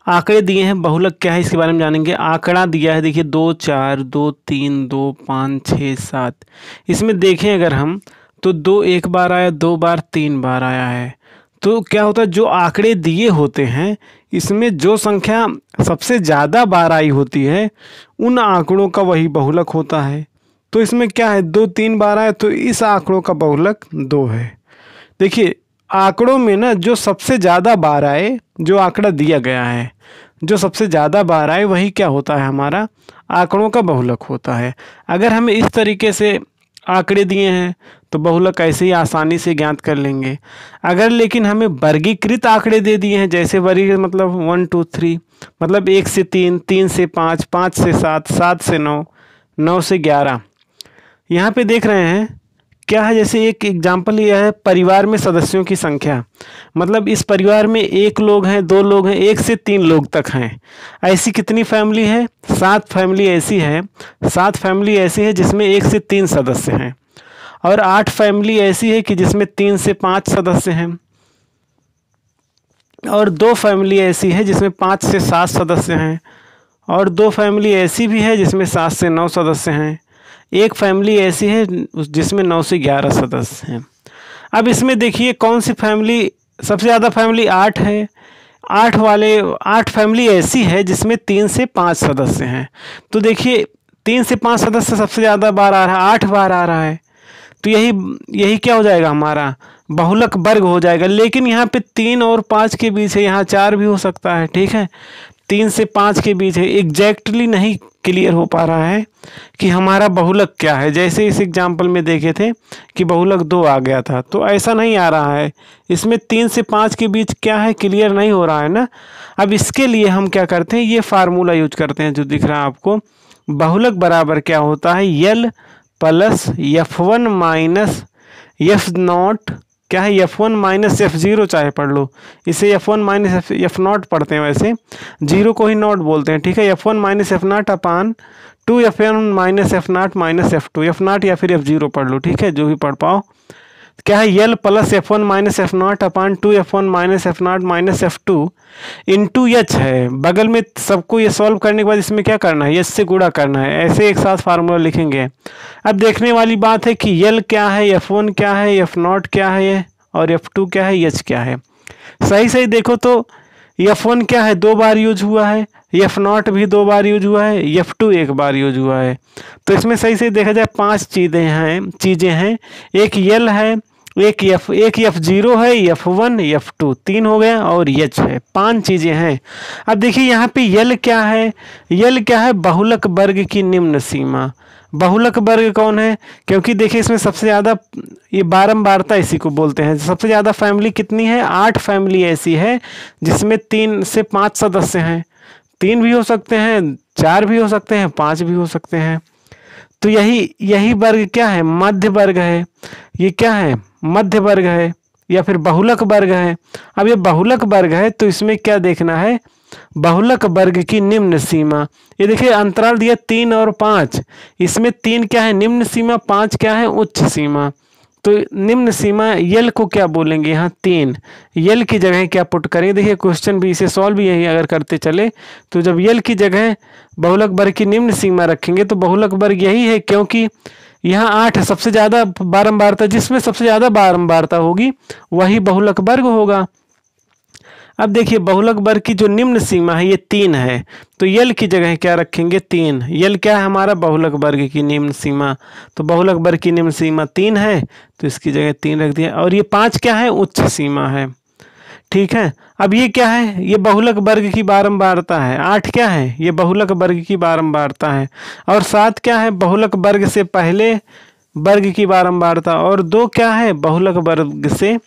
आंकड़े दिए हैं, बहुलक क्या है इसके बारे में जानेंगे। आंकड़ा दिया है, देखिए 2 4 2 3 2 5 6 7। इसमें देखें अगर हम तो 2 एक बार आया, 2 बार, 3 बार आया है। तो क्या होता है, जो आंकड़े दिए होते हैं इसमें जो संख्या सबसे ज़्यादा बार आई होती है उन आंकड़ों का वही बहुलक होता है। तो इसमें क्या है, 2 3 बार आए तो इस आंकड़ों का बहुलक 2 है। देखिए आंकड़ों में ना जो सबसे ज़्यादा बार आए, जो आंकड़ा दिया गया है, जो सबसे ज़्यादा बार आए वही क्या होता है, हमारा आंकड़ों का बहुलक होता है। अगर हमें इस तरीके से आंकड़े दिए हैं तो बहुलक ऐसे ही आसानी से ज्ञात कर लेंगे। अगर लेकिन हमें वर्गीकृत आंकड़े दे दिए हैं, जैसे वर्ग मतलब 1 2 3, मतलब 1 से 3, 3 से 5, 5 से 7, 7 से 9, 9 से 11। यहाँ पे देख रहे हैं क्या है, जैसे एक एग्जाम्पल यह है परिवार में सदस्यों की संख्या, मतलब इस परिवार में 1 लोग हैं, 2 लोग हैं, 1 से 3 लोग तक हैं। ऐसी कितनी फैमिली है, 7 फैमिली ऐसी है, 7 फैमिली ऐसी है जिसमें 1 से 3 सदस्य हैं, और 8 फैमिली ऐसी है कि जिसमें 3 से 5 सदस्य हैं, और 2 फैमिली ऐसी है जिसमें 5 से 7 सदस्य हैं, और 2 फैमिली ऐसी भी है जिसमें 7 से 9 सदस्य हैं, एक फैमिली ऐसी है जिसमें 9 से 11 सदस्य हैं। अब इसमें देखिए कौन सी फैमिली सबसे ज़्यादा, फैमिली 8 है। 8 फैमिली ऐसी है जिसमें 3 से 5 सदस्य हैं। तो देखिए 3 से 5 सदस्य सबसे ज़्यादा बार आ रहा है, 8 बार आ रहा है, तो यही क्या हो जाएगा, हमारा बहुलक वर्ग हो जाएगा। लेकिन यहाँ पे 3 और 5 के बीच है, यहाँ 4 भी हो सकता है, ठीक है, 3 से 5 के बीच है। एग्जैक्टली नहीं क्लियर हो पा रहा है कि हमारा बहुलक क्या है। जैसे इस एग्जाम्पल में देखे थे कि बहुलक 2 आ गया था, तो ऐसा नहीं आ रहा है। इसमें 3 से 5 के बीच क्या है, क्लियर नहीं हो रहा है ना। अब इसके लिए हम क्या करते हैं, ये फार्मूला यूज करते हैं जो दिख रहा है आपको। बहुलक बराबर क्या होता है, L plus F1 minus F0, क्या है, F1 माइनस F0 चाहे पढ़ लो, इसे F1 माइनस F0 पढ़ते हैं, वैसे 0 को ही नॉट बोलते हैं, ठीक है। F1 माइनस F0 अपान 2 F1 minus F0 minus F2, F0 या फिर F0 पढ़ लो, ठीक है, जो भी पढ़ पाओ। क्या है, L plus F1 minus F0 अपान 2 F1 minus F0 minus F2 into H है। बगल में सबको ये सॉल्व करने के बाद इसमें क्या करना है, एच से गुणा करना है, ऐसे एक साथ फार्मूला लिखेंगे। अब देखने वाली बात है कि यल क्या है, F1 क्या है, F0 क्या है, और F2 क्या है, एच क्या है। सही सही देखो तो F1 क्या है, 2 बार यूज हुआ है, F0 भी 2 बार यूज हुआ है, F2 1 बार यूज हुआ है। तो इसमें सही से देखा जाए 5 चीज़ें हैं। एक यल है, एक F0 है, F1, F2 3 हो गया, और एच है, 5 चीज़ें हैं। अब देखिए यहाँ पे यल क्या है, यल क्या है, बहुलक वर्ग की निम्न सीमा। बहुलक वर्ग कौन है, क्योंकि देखिए इसमें सबसे ज़्यादा ये बारंबारता इसी को बोलते हैं। सबसे ज़्यादा फैमिली कितनी है, 8 फैमिली ऐसी है जिसमें 3 से 5 सदस्य हैं। 3 भी हो सकते हैं, 4 भी हो सकते हैं, 5 भी हो सकते हैं। तो यही वर्ग क्या है, मध्य वर्ग है। ये क्या है, मध्य वर्ग है या फिर बहुलक वर्ग है। अब ये बहुलक वर्ग है तो इसमें क्या देखना है, बहुलक वर्ग की निम्न सीमा। ये देखिए अंतराल दिया 3 और 5, इसमें 3 क्या है, निम्न सीमा, 5 क्या है, उच्च सीमा। तो निम्न सीमा यल को क्या बोलेंगे, यहाँ 3, यल की जगह क्या पुट करेंगे। देखिए क्वेश्चन भी इसे सॉल्व भी यही अगर करते चले तो जब यल की जगह बहुलक वर्ग की निम्न सीमा रखेंगे तो बहुलक वर्ग यही है, क्योंकि यहाँ 8 सबसे ज़्यादा बारंबारता, जिसमें सबसे ज़्यादा बारंबारता होगी वही बहुलक वर्ग होगा। अब देखिए बहुलक वर्ग की जो निम्न सीमा है ये 3 है, तो यल की जगह क्या रखेंगे, 3। यल क्या है, हमारा बहुलक वर्ग की निम्न सीमा। तो बहुलक वर्ग की निम्न सीमा 3 है, तो इसकी जगह 3 रख दिया। और ये 5 क्या है, उच्च सीमा है, ठीक है। अब ये क्या है, ये बहुलक वर्ग की बारंबारता है। 8 क्या है, ये बहुलक वर्ग की बारंबारता है। और 7 क्या है, बहुलक वर्ग से पहले वर्ग की बारंबारता। और 2 क्या है, बहुलक वर्ग से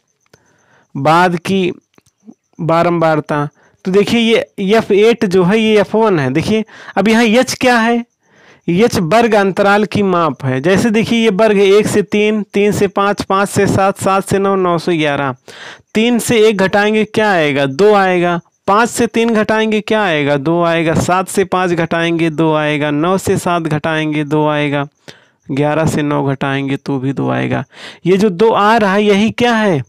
बाद की बारंबारता। तो देखिए ये F8 जो है ये F1 है। देखिए अब यहाँ H क्या है, H वर्ग अंतराल की माप है। जैसे देखिए ये वर्ग है 1 से 3, 3 से 5, 5 से 7, 7 से 9, 9 से 11। 3 से 1 घटाएंगे क्या आएगा, 2 आएगा। 5 से 3 घटाएंगे क्या आएगा, 2 आएगा। 7 से 5 घटाएंगे 2 आएगा। 9 से 7 घटाएंगे 2 आएगा। 11 से 9 घटाएंगे तो भी 2 आएगा। ये जो 2 आ रहा है यही क्या है,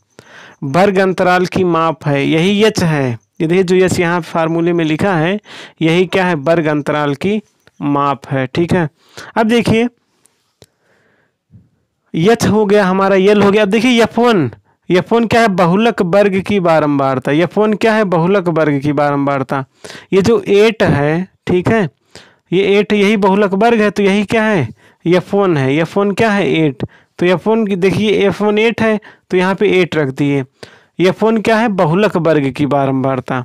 वर्ग अंतराल की माप है, यही एच है। ये देखिए जो एच यहाँ फार्मूले में लिखा है यही क्या है, वर्ग अंतराल की माप है, ठीक है। अब देखिए एच हो गया हमारा, यल हो गया। अब देखिए F1 क्या है, बहुलक वर्ग की बारंबारता। F1 क्या है, बहुलक वर्ग की बारंबारता। ये जो 8 है, ठीक है, ये 8 यही बहुलक वर्ग है, तो यही क्या है, F1 है। F1 क्या है, 8। तो F1 की देखिए F1 8 है तो यहाँ पे 8 रख दिए। F1 क्या है, बहुलक वर्ग की बारंबारता।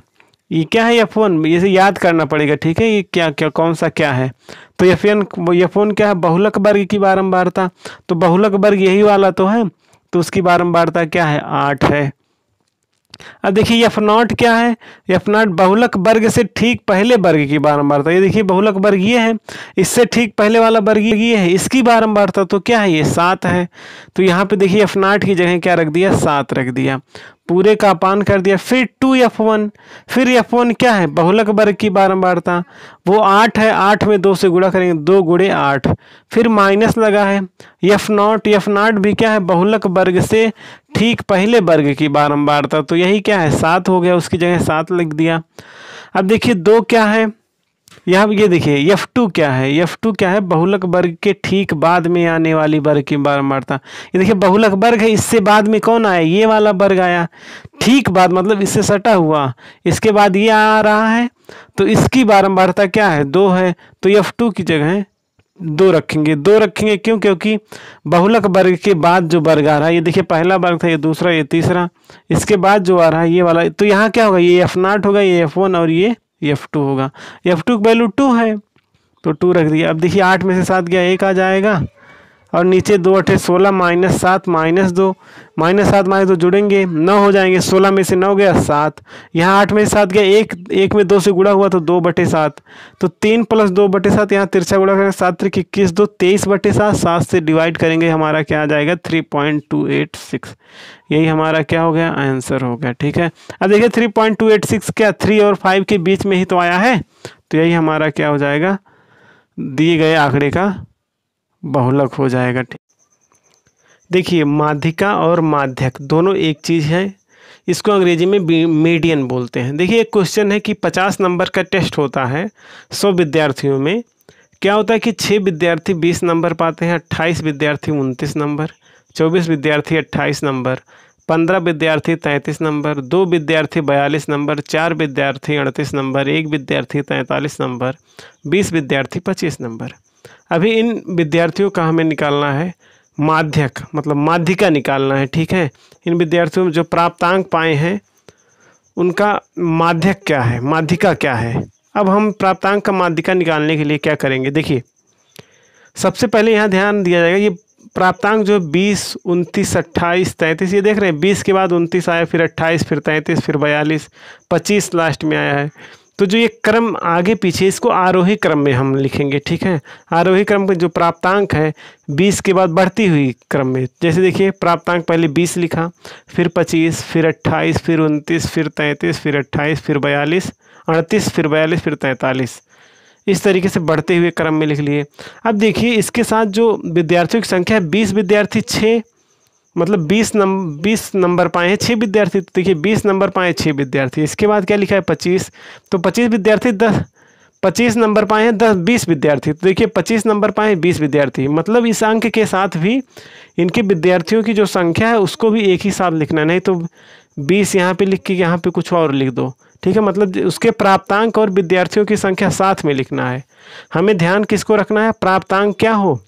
ये क्या है F1, इसे याद करना पड़ेगा, ठीक है, ये क्या क्या कौन सा क्या है। तो F1 क्या है, बहुलक वर्ग की बारंबारता। तो बहुलक वर्ग यही वाला तो है, तो उसकी बारंबारता क्या है, 8 है। अब देखिए F0 क्या है, F0 बहुलक वर्ग से ठीक पहले वर्ग की बारंबारता। ये देखिए बहुलक वर्ग ये है, इससे ठीक पहले वाला वर्ग ये है, इसकी बारंबारता तो क्या है, ये 7 है। तो यहाँ पे देखिए F0 की जगह क्या रख दिया, 7 रख दिया, पूरे का अपान कर दिया। फिर 2F1, फिर F1 क्या है, बहुलक वर्ग की बारंबारता, वो 8 है, 8 में 2 से गुणा करेंगे, 2 गुणे 8, फिर माइनस लगा है। F0 भी क्या है, बहुलक वर्ग से ठीक पहले वर्ग की बारंबारता, तो यही क्या है, 7 हो गया, उसकी जगह 7 लिख दिया। अब देखिए 2 क्या है, यहाँ ये देखिए F2 क्या है, F2 क्या है, बहुलक वर्ग के ठीक बाद में आने वाली वर्ग की बारंबारता। ये देखिए बहुलक वर्ग है, इससे बाद में कौन आया, ये वाला वर्ग आया, ठीक बाद मतलब इससे सटा हुआ, इसके बाद ये आ रहा है, तो इसकी बारंबारता क्या है, 2 है। तो F2 की जगह 2 रखेंगे क्यों, क्योंकि बहुलक वर्ग के बाद जो वर्ग आ रहा है, ये देखिए पहला वर्ग था, ये दूसरा, ये तीसरा, इसके बाद जो आ रहा है ये वाला, तो यहाँ क्या होगा, ये F0 होगा, ये F1 और ये F2 होगा। F2 की वैल्यू 2 है, तो 2 रख दिया। अब देखिए 8 में से 7 गया, 1 आ जाएगा, और नीचे 2 8 16 -7 -2, -7 -2 जुड़ेंगे, 9 हो जाएंगे, 16 में से 9 गया 7, यहाँ 8 में से 7 गया, 1 में 2 से गुणा हुआ तो 2/7, तो 3 + 2/7, यहाँ तिरछा गुणा करेंगे, 7 3 21 2 23/7, 7 से डिवाइड करेंगे, हमारा क्या आ जाएगा, 3.286। यही हमारा क्या हो गया, आंसर हो गया, ठीक है। अब देखिए 3.286 क्या 3 और 5 के बीच में ही तो आया है, तो यही हमारा क्या हो जाएगा, दिए गए आंकड़े का बहुलक हो जाएगा। ठीक, देखिए माध्यिका और माध्यक दोनों एक चीज़ है, इसको अंग्रेजी में मीडियन बोलते हैं। देखिए एक क्वेश्चन है कि 50 नंबर का टेस्ट होता है 100 विद्यार्थियों में, क्या होता है कि 6 विद्यार्थी 20 नंबर पाते हैं, 28 विद्यार्थी 29 नंबर, 24 विद्यार्थी 28 नंबर, 15 विद्यार्थी 33 नंबर, 2 विद्यार्थी 42 नंबर, 4 विद्यार्थी 38 नंबर, 1 विद्यार्थी 43 नंबर, 20 विद्यार्थी 25 नंबर। अभी इन विद्यार्थियों का हमें निकालना है माध्यक, मतलब माध्यिका निकालना है, ठीक है। इन विद्यार्थियों में जो प्राप्तांक पाए हैं उनका माध्यक क्या है, माध्यिका क्या है। अब हम प्राप्तांक का माध्यिका निकालने के लिए क्या करेंगे, देखिए सबसे पहले यहाँ ध्यान दिया जाएगा, ये प्राप्तांक जो 20 29 28 33, ये देख रहे हैं 20 के बाद 29 आया, फिर 28, फिर 33, फिर 42, 25 लास्ट में आया है। तो जो ये क्रम आगे पीछे, इसको आरोही क्रम में हम लिखेंगे, ठीक है। आरोही क्रम में जो प्राप्तांक है 20 के बाद बढ़ती हुई क्रम में, जैसे देखिए प्राप्तांक पहले 20 लिखा, फिर 25, फिर 28, फिर 29, फिर 33, फिर 28, फिर 42, 38, फिर 42, फिर 43, इस तरीके से बढ़ते हुए क्रम में लिख लिए। अब देखिए इसके साथ जो विद्यार्थियों की संख्या है, 20 विद्यार्थी 6, मतलब 20 नंबर पाए हैं 6 विद्यार्थी, तो देखिए 20 नंबर पाए 6 विद्यार्थी, इसके बाद क्या लिखा है 25, तो 25 विद्यार्थी 25 नंबर पाए हैं 20 विद्यार्थी, तो देखिए 25 नंबर पाए 20 विद्यार्थी, मतलब इस अंक के साथ भी इनके विद्यार्थियों की जो संख्या है उसको भी एक ही साथ लिखना, नहीं तो 20 यहाँ पे लिख के यहाँ पे कुछ और लिख दो, ठीक है। मतलब उसके प्राप्तांक और विद्यार्थियों की संख्या साथ में लिखना है। हमें ध्यान किसको रखना है, प्राप्तांक क्या हो,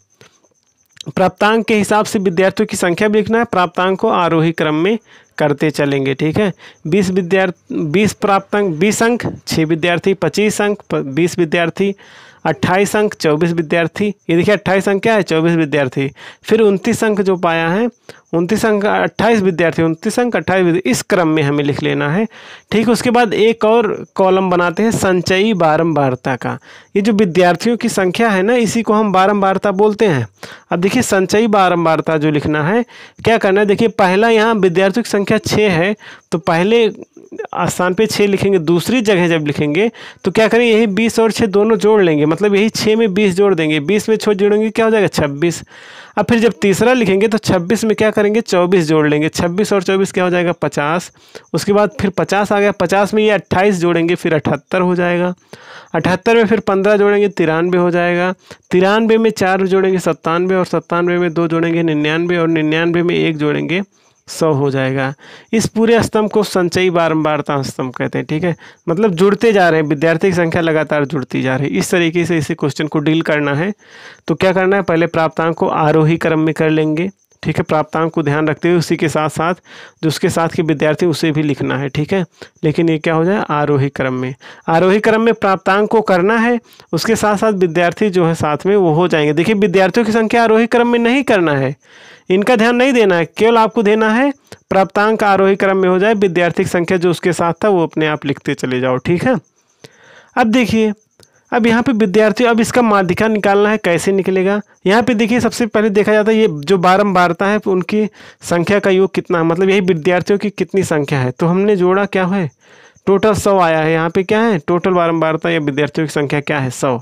प्राप्तांक के हिसाब से विद्यार्थियों की संख्या भी लिखना है, प्राप्तांक को आरोही क्रम में करते चलेंगे, ठीक है। 20 प्राप्तांक 20 अंक 6 विद्यार्थी, 25 अंक 20 विद्यार्थी, 28 अंक 24 विद्यार्थी, ये देखिए 28 अंक क्या है 24 विद्यार्थी, फिर 29 अंक जो पाया है 29 अंक 28 विद्यार्थी, 29 अंक 28 विद्यार्थी, इस क्रम में हमें लिख लेना है, ठीक। उसके बाद एक और कॉलम बनाते हैं संचयी बारंबारता का। ये जो विद्यार्थियों की संख्या है ना, इसी को हम बारंबारता बोलते हैं। अब देखिए संचयी बारंबारता जो लिखना है, क्या करना है, देखिए पहला यहाँ विद्यार्थियों की संख्या 6 है, तो पहले स्थान पे 6 लिखेंगे, दूसरी जगह जब लिखेंगे तो क्या करेंगे, यही 20 और 6 दोनों जोड़ लेंगे, मतलब यही 6 में 20 जोड़ देंगे, 20 में 6 जोड़ेंगे क्या हो जाएगा 26। अब फिर जब तीसरा लिखेंगे तो 26 में क्या करेंगे 24 जोड़ लेंगे, 26 और 24 क्या हो जाएगा 50। उसके बाद फिर 50 आ गया, 50 में ये 28 जोड़ेंगे, फिर 78 हो जाएगा, 78 में फिर 15 जोड़ेंगे 93 हो जाएगा, 93 में 4 जोड़ेंगे 97, और 97 में 2 जोड़ेंगे 99, और 99 में 1 जोड़ेंगे 100 हो जाएगा। इस पूरे स्तंभ को संचयी बारंबारता स्तंभ कहते हैं, ठीक है। मतलब जुड़ते जा रहे हैं, विद्यार्थी की संख्या लगातार जुड़ती जा रही है। इस तरीके से इसे क्वेश्चन को डील करना है तो क्या करना है, पहले प्राप्तांक को आरोही क्रम में कर लेंगे, ठीक है। प्राप्तांक को ध्यान रखते हुए उसी के साथ साथ जो उसके साथ के विद्यार्थी उसे भी लिखना है, ठीक है। लेकिन ये क्या हो जाए, आरोही क्रम में। आरोही क्रम में प्राप्तांक को करना है, उसके साथ साथ विद्यार्थी जो है साथ में वो हो जाएंगे। देखिए विद्यार्थियों की संख्या आरोही क्रम में नहीं करना है, इनका ध्यान नहीं देना है, केवल आपको देना है प्राप्तांक आरोही क्रम में हो जाए, विद्यार्थी की संख्या जो उसके साथ था वो अपने आप लिखते चले जाओ, ठीक है। अब देखिए, अब यहाँ पे विद्यार्थी, अब इसका माध्यिका निकालना है, कैसे निकलेगा। यहाँ पे देखिए सबसे पहले देखा जाता है ये जो बारंबारता है उनकी संख्या का योग कितना है, मतलब यही विद्यार्थियों की कितनी संख्या है। तो हमने जोड़ा क्या है, टोटल 100 आया है। यहाँ पे क्या है, टोटल बारंबारता या विद्यार्थियों की संख्या क्या है, 100।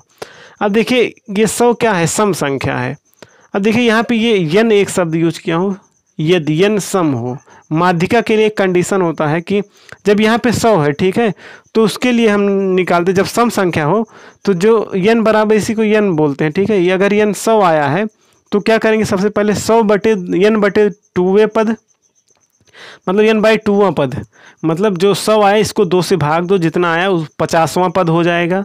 अब देखिए ये 100 क्या है, सम संख्या है। अब देखिए यहाँ पे ये यन एक शब्द यूज किया हूँ, यदि यन सम हो। माध्यिका के लिए एक कंडीशन होता है कि जब यहाँ पे 100 है, ठीक है, तो उसके लिए हम निकालते जब सम संख्या हो तो जो यन बराबर, इसी को यन बोलते हैं, ठीक है। ये अगर यन 100 आया है तो क्या करेंगे, सबसे पहले 100 बटे यन बटे 2वें पद, मतलब यन बाई 2वां पद, मतलब जो 100 आया इसको 2 से भाग दो, जितना आया उस 50वां पद हो जाएगा,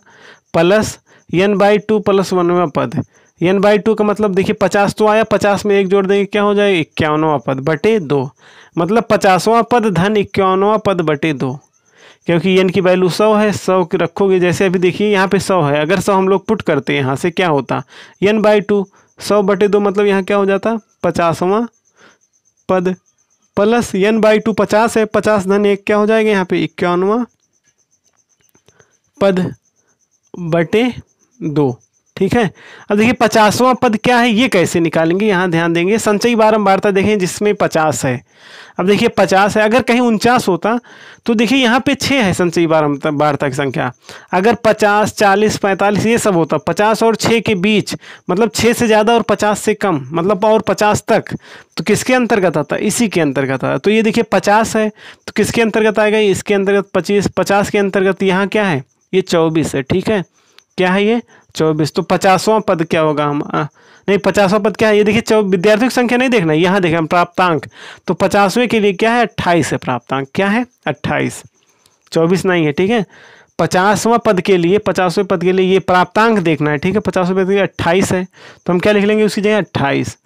प्लस यन बाई 2 प्लस 1वां पद। यन बाई 2 का मतलब देखिए 50 तो आया, 50 में 1 जोड़ देंगे क्या हो जाएगा, 51वां पद बटे 2, मतलब 50वां पद धन 51वां पद बटे 2, क्योंकि यन की वैल्यू 100 है। 100 रखोगे, जैसे अभी देखिए यहाँ पे 100 है, अगर 100 हम लोग पुट करते हैं यहाँ से क्या होता, यन बाई 2 100 बटे 2, मतलब यहाँ क्या हो जाता 50वां पद, प्लस यन बाई 2 50 है, 50 धन 1 क्या हो जाएगा यहाँ पे 51वां पद बटे 2, ठीक है। अब देखिए 50वां पद क्या है, ये कैसे निकालेंगे, यहाँ ध्यान देंगे। संचयी बारंबारता देखें जिसमें 50 है। अब देखिए 50 है, अगर कहीं 49 होता तो देखिए यहाँ पे 6 है संचयी बारंबारता की संख्या। अगर 50, 40, 45 ये सब होता, 50 और 6 के बीच, मतलब 6 से ज़्यादा और 50 से कम, मतलब और 50 तक, तो किसके अंतर्गत आता, इसी के अंतर्गत आता। तो ये देखिए 50 है तो किसके अंतर्गत आएगा, इसके अंतर्गत 25, 50 के अंतर्गत यहाँ क्या है, ये 24 है, ठीक है। क्या है ये 24, तो 50वां पद क्या होगा, हम नहीं 50वां पद क्या है, ये देखिए विद्यार्थियों की संख्या नहीं देखना, यहाँ देखें हम प्राप्तांक, तो 50वें के लिए क्या है 28 है प्राप्तांक, क्या है 28, 24 नहीं है, ठीक है। 50वां पद के लिए, 50वें पद के लिए ये प्राप्तांक देखना है, ठीक है। 50वें पद के लिए 28 है तो हम क्या लिख लेंगे उसकी जगह 28।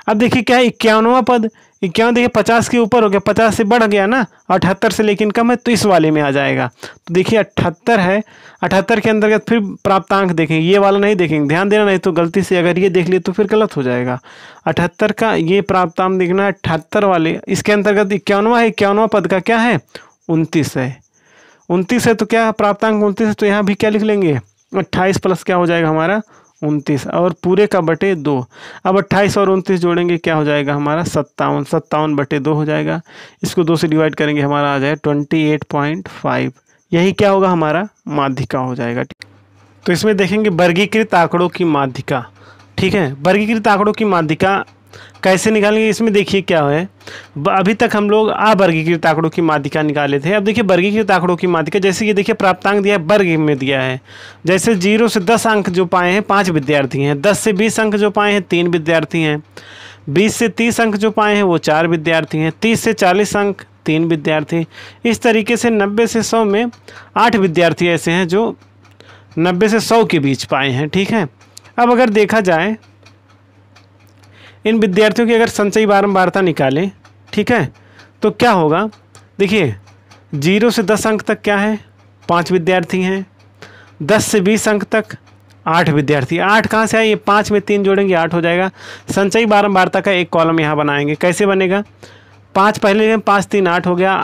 अब देखिए क्या है 51वां पद, 51 देखिए 50 के ऊपर हो गया, 50 से बढ़ गया ना, 78 से लेकिन कम है तो इस वाले में आ जाएगा। तो देखिए 78 है, 78 के अंतर्गत फिर प्राप्तांक देखेंगे, ये वाला नहीं देखेंगे, ध्यान देना, नहीं तो गलती से अगर ये देख लिए तो फिर गलत हो जाएगा। 78 का ये प्राप्तांक देखना है, 78 वाले इसके अंतर्गत 51वां है, 51वां पद का क्या है 29 है, 29 है तो क्या प्राप्तांक 29 है, तो यहाँ भी क्या लिख लेंगे 28 प्लस क्या हो जाएगा हमारा 29 और पूरे का बटे 2। अब 28 और 29 जोड़ेंगे क्या हो जाएगा हमारा 57, 57 बटे 2 हो जाएगा। इसको 2 से डिवाइड करेंगे हमारा आ जाए 28.5, यही क्या होगा हमारा माध्यिका हो जाएगा। तो इसमें देखेंगे वर्गीकृत आंकड़ों की माध्यिका, ठीक है। वर्गीकृत आंकड़ों की माध्यिका कैसे निकालेंगे, इसमें देखिए क्या है, अभी तक हम लोग अवर्गीकृत आंकड़ों की माध्यिका निकाले थे। अब देखिए वर्गीकृत आंकड़ों की माध्यिका, जैसे ये देखिए प्राप्तांक दिया है, वर्ग में दिया है, जैसे 0 से 10 अंक जो पाए हैं 5 विद्यार्थी हैं, 10 से 20 अंक जो पाए हैं 3 विद्यार्थी हैं, 20 से 30 अंक जो पाए हैं वो 4 विद्यार्थी हैं, 30 से 40 अंक 3 विद्यार्थी। इस तरीके से 90 से 100 में 8 विद्यार्थी ऐसे हैं जो 90 से 100 के बीच पाए हैं, ठीक है। अब अगर देखा जाए इन विद्यार्थियों की अगर संचयी बारंबारता निकालें, ठीक है, तो क्या होगा, देखिए 0 से 10 अंक तक क्या है 5 विद्यार्थी हैं, 10 से 20 अंक तक 8 विद्यार्थी। 8 कहाँ से आए, ये 5 में 3 जोड़ेंगे 8 हो जाएगा। संचयी बारंबारता का एक कॉलम यहाँ बनाएंगे, कैसे बनेगा, 5 पहले 5 3 8 हो गया,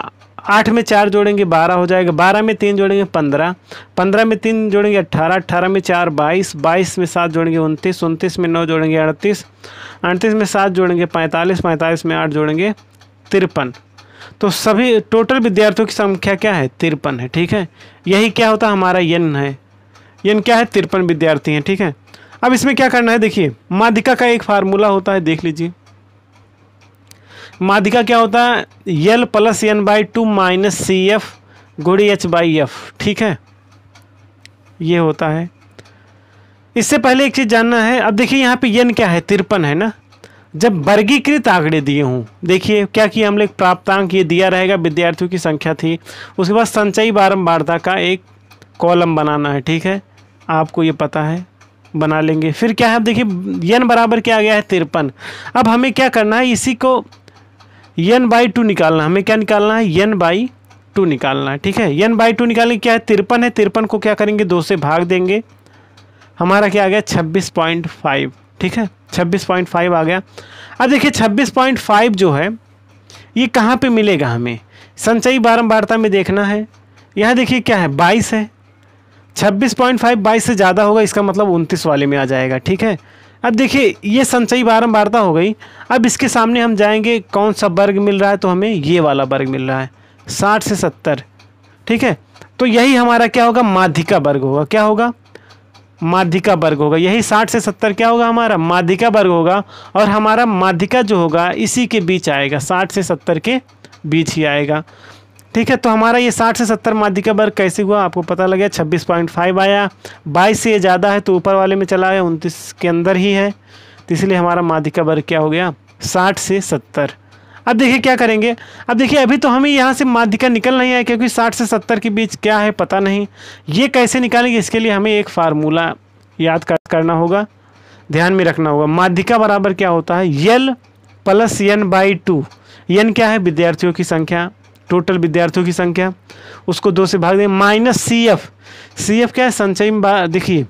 8 में 4 जोड़ेंगे 12 हो जाएगा, 12 में 3 जोड़ेंगे 15, 15 में 3 जोड़ेंगे 18, 18 में 4 22, 22 में 7 जोड़ेंगे 29, 29 में 9 जोड़ेंगे 38, 38 में 7 जोड़ेंगे 45, 45 में 8 जोड़ेंगे 53। तो सभी टोटल विद्यार्थियों की संख्या क्या है 53 है, ठीक है। यही क्या होता है हमारा यन है, यन क्या है 53 विद्यार्थी हैं, ठीक है। अब इसमें क्या करना है, देखिए माध्यिका का एक फार्मूला होता है, देख लीजिए माध्यिका क्या होता है, L plus N by 2 minus C F गुड़ी एच बाई एफ, ठीक है, ये होता है। इससे पहले एक चीज़ जानना है, अब देखिए यहाँ पे यन क्या है 53 है ना। जब वर्गीकृत आंकड़े दिए हों, देखिए क्या किया हम लोग, प्राप्तांक ये दिया रहेगा, विद्यार्थियों की संख्या थी, उसके बाद संचयी बारंबारता का एक कॉलम बनाना है, ठीक है, आपको ये पता है। बना लेंगे। फिर क्या है, अब देखिए n बराबर क्या आ गया है 53। अब हमें क्या करना है, इसी को n/2 निकालना, हमें क्या निकालना है, n/2 निकालना है। ठीक है, n/2 निकालने क्या है, 53 है, 53 को क्या करेंगे 2 से भाग देंगे, हमारा क्या आ गया 26.5। ठीक है, 26.5 आ गया। अब देखिए 26.5 जो है ये कहाँ पे मिलेगा, हमें संचयी बारंबारता में देखना है। यहाँ देखिए क्या है 22 है, 26.5 22 से ज़्यादा होगा, इसका मतलब 29 वाले में आ जाएगा। ठीक है, अब देखिए ये संचयी बारंबारता हो गई। अब इसके सामने हम जाएंगे, कौन सा वर्ग मिल रहा है, तो हमें ये वाला वर्ग मिल रहा है 60 से 70। ठीक है, तो यही हमारा क्या होगा, माध्यिका वर्ग होगा। क्या होगा, माध्यिका वर्ग होगा। यही 60 से 70 क्या होगा, हमारा माध्यिका वर्ग होगा। और हमारा माध्यिका जो होगा इसी के बीच आएगा, 60 से 70 के बीच ही आएगा। ठीक है, तो हमारा ये 60 से 70 माध्यिका वर्ग कैसे हुआ, आपको पता लगे 26.5 आया। 22 से ये ज़्यादा है तो ऊपर वाले में चला गया, 29 के अंदर ही है, तो इसलिए हमारा माध्यिका वर्ग क्या हो गया 60 से 70। अब देखिए क्या करेंगे, अब देखिए अभी तो हमें यहाँ से माध्यिका निकल नहीं आया, क्योंकि 60 से 70 के बीच क्या है पता नहीं। ये कैसे निकालेंगे, इसके लिए हमें एक फार्मूला याद करना होगा, ध्यान में रखना होगा। माध्यिका बराबर क्या होता है, यल प्लस n/2। n क्या है, विद्यार्थियों की संख्या, टोटल विद्यार्थियों की संख्या, उसको 2 से भाग दें, माइनस CF। CF क्या है, संचयी, देखिए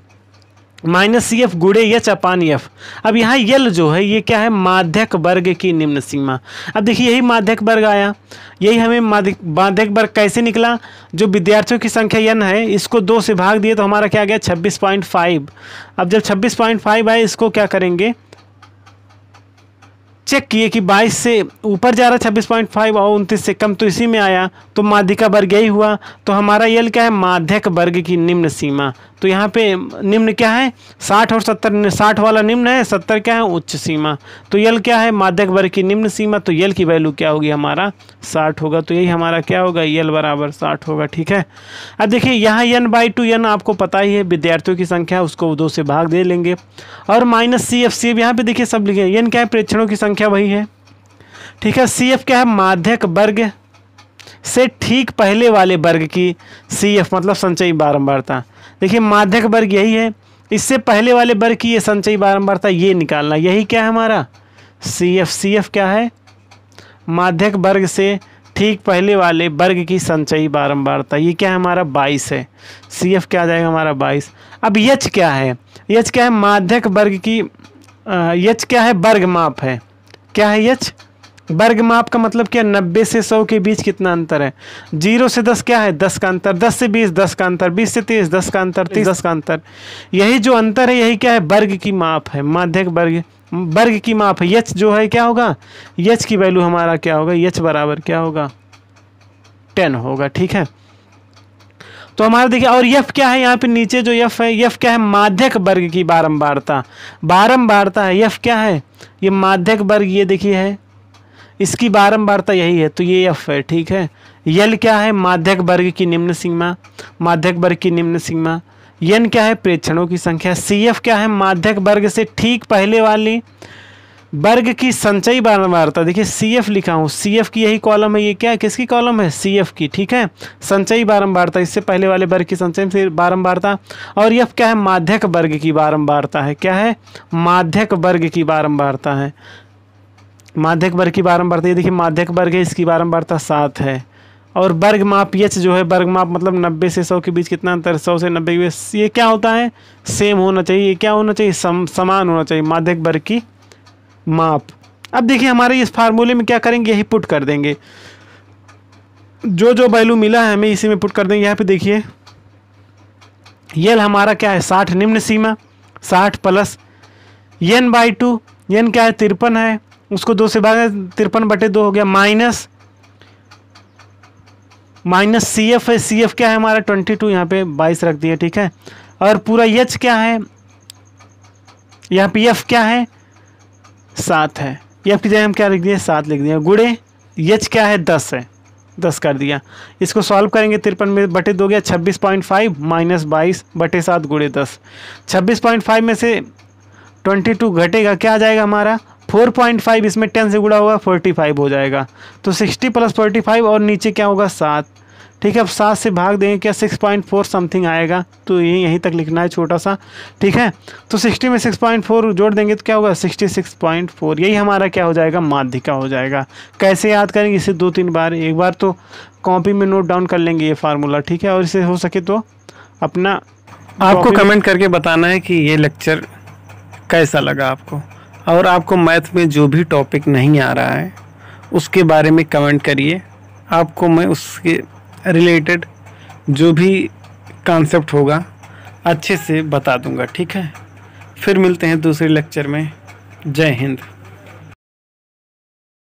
माइनस CF गुणे H अपान F। अब यहाँ यल जो है ये क्या है, माध्यक वर्ग की निम्न सीमा। अब देखिए यही माध्यक वर्ग आया, यही हमें माध्यक वर्ग कैसे निकला, जो विद्यार्थियों की संख्या n है इसको 2 से भाग दिए तो हमारा क्या आ गया 26.5। अब जब 26.5 आए, इसको क्या करेंगे, चेक किए कि 22 से ऊपर जा रहा 26.5 और 29 से कम, तो इसी में आया, तो माध्यिका वर्ग यही हुआ। तो हमारा यल क्या है, माध्यक वर्ग की निम्न सीमा। तो यहाँ पे निम्न क्या है, 60 और 70, 60 वाला निम्न है, 70 क्या है उच्च सीमा। तो यल क्या है, माध्यक वर्ग की निम्न सीमा, तो यल की वैल्यू क्या होगी, हमारा 60 होगा। तो यही हमारा क्या होगा, यल बराबर 60 होगा। ठीक है, अब देखिए यहाँ n/2, n आपको पता ही है विद्यार्थियों की संख्या, उसको 2 से भाग दे लेंगे, और माइनस CF। यहाँ पे देखिए सब लिखे, n क्या है, प्रेक्षणों की संख्या वही है। ठीक है, CF क्या है, माध्यक वर्ग से ठीक पहले वाले वर्ग की CF मतलब संचयी बारंबारता। देखिए माध्यक वर्ग यही है, इससे पहले वाले वर्ग की ये संचयी बारंबारता, ये निकालना, यही क्या है हमारा CF। CF क्या है, माध्यक वर्ग से ठीक पहले वाले वर्ग की संचयी बारंबारता, ये क्या है हमारा 22 है। CF क्या आ जाएगा हमारा 22। अब H क्या है, H क्या है, माध्यक वर्ग की H क्या है, वर्ग माप है। क्या है H, वर्ग माप का मतलब क्या, 90 से 100 के बीच कितना अंतर है, 0 से 10 क्या है 10 का अंतर, 10 से 20 10 का अंतर, 20 से 30 10 का अंतर, 30 10 का अंतर। यही जो अंतर है यही क्या है, वर्ग की माप है, माध्यक वर्ग की माप है। H जो है क्या होगा, H की वैल्यू हमारा क्या होगा, H बराबर क्या होगा 10 होगा। ठीक है, तो हमारा देखिए, और F क्या है, यहाँ पे नीचे जो F है, F क्या है, माध्यक वर्ग की बारंबारता, बारंबारता है। F क्या है, ये माध्यक वर्ग, ये देखिए है, इसकी बारंबारता यही है, तो ये F है। ठीक है, यल क्या है, माध्यक वर्ग की निम्न सीमा, माध्यक वर्ग की निम्न सीमा। n क्या है, प्रेक्षणों की संख्या। CF क्या है, माध्यक वर्ग से ठीक पहले वाली वर्ग की संचयी बारंबारता। देखिए CF लिखा हूँ, CF की यही कॉलम है, ये क्या है, किसकी कॉलम है, CF की। ठीक है, संचयी बारंबारता, इससे पहले वाले वर्ग की संचयी बारंबारता। और F क्या है, माध्यक वर्ग की बारंबारता है। क्या है, माध्यक वर्ग की बारंबारता है, माध्यक वर्ग की बारंबारता। ये देखिए माध्यक वर्ग है, इसकी बारंबारता 7 है। और वर्ग माप H जो है, वर्ग माप मतलब 90 से 100 के बीच कितना अंतर, 100 से 90 के बीच, ये क्या होता है, सेम होना चाहिए। ये क्या होना चाहिए, समान होना चाहिए, माध्यक वर्ग की माप। अब देखिए हमारे इस फार्मूले में क्या करेंगे, यही पुट कर देंगे, जो जो वैल्यू मिला है हमें इसी में पुट कर देंगे। यहाँ पे देखिए यल हमारा क्या है, 60 निम्न सीमा, 60 प्लस n/2, n क्या है 53 है, उसको 2 से भागा, 53/2 हो गया, माइनस CF है, CF क्या है हमारा 22, यहाँ पे 22 रख दिया। ठीक है, और पूरा H क्या है, यहाँ पे F क्या है 7 है, F की जगह हम क्या लिख दिए 7 लिख दिया, गुणे H क्या है 10 है, 10 कर दिया। इसको सॉल्व करेंगे, 53/2 गया, 26.5 माइनस 22/7 गुणे 10। 26.5 में से 22 घटेगा, क्या आ जाएगा हमारा 4.5, इसमें 10 से गुणा होगा 45 हो जाएगा, तो 60 + 45 और नीचे क्या होगा 7। ठीक है। अब 7 से भाग देंगे क्या 6.4 समथिंग आएगा, तो ये यहीं तक लिखना है छोटा सा, ठीक है। तो 60 में 6.4 जोड़ देंगे तो क्या होगा 66.4, यही हमारा क्या हो जाएगा माध्यिका हो जाएगा। कैसे याद करेंगे इसे 2-3 बार, एक बार तो कॉपी में नोट डाउन कर लेंगे ये फार्मूला, ठीक है। और इसे हो सके तो अपना आपको कमेंट करके बताना है कि ये लेक्चर कैसा लगा आपको, और आपको मैथ में जो भी टॉपिक नहीं आ रहा है उसके बारे में कमेंट करिए, आपको मैं उसके रिलेटेड जो भी कॉन्सेप्ट होगा अच्छे से बता दूंगा, ठीक है। फिर मिलते हैं दूसरे लेक्चर में। जय हिंद।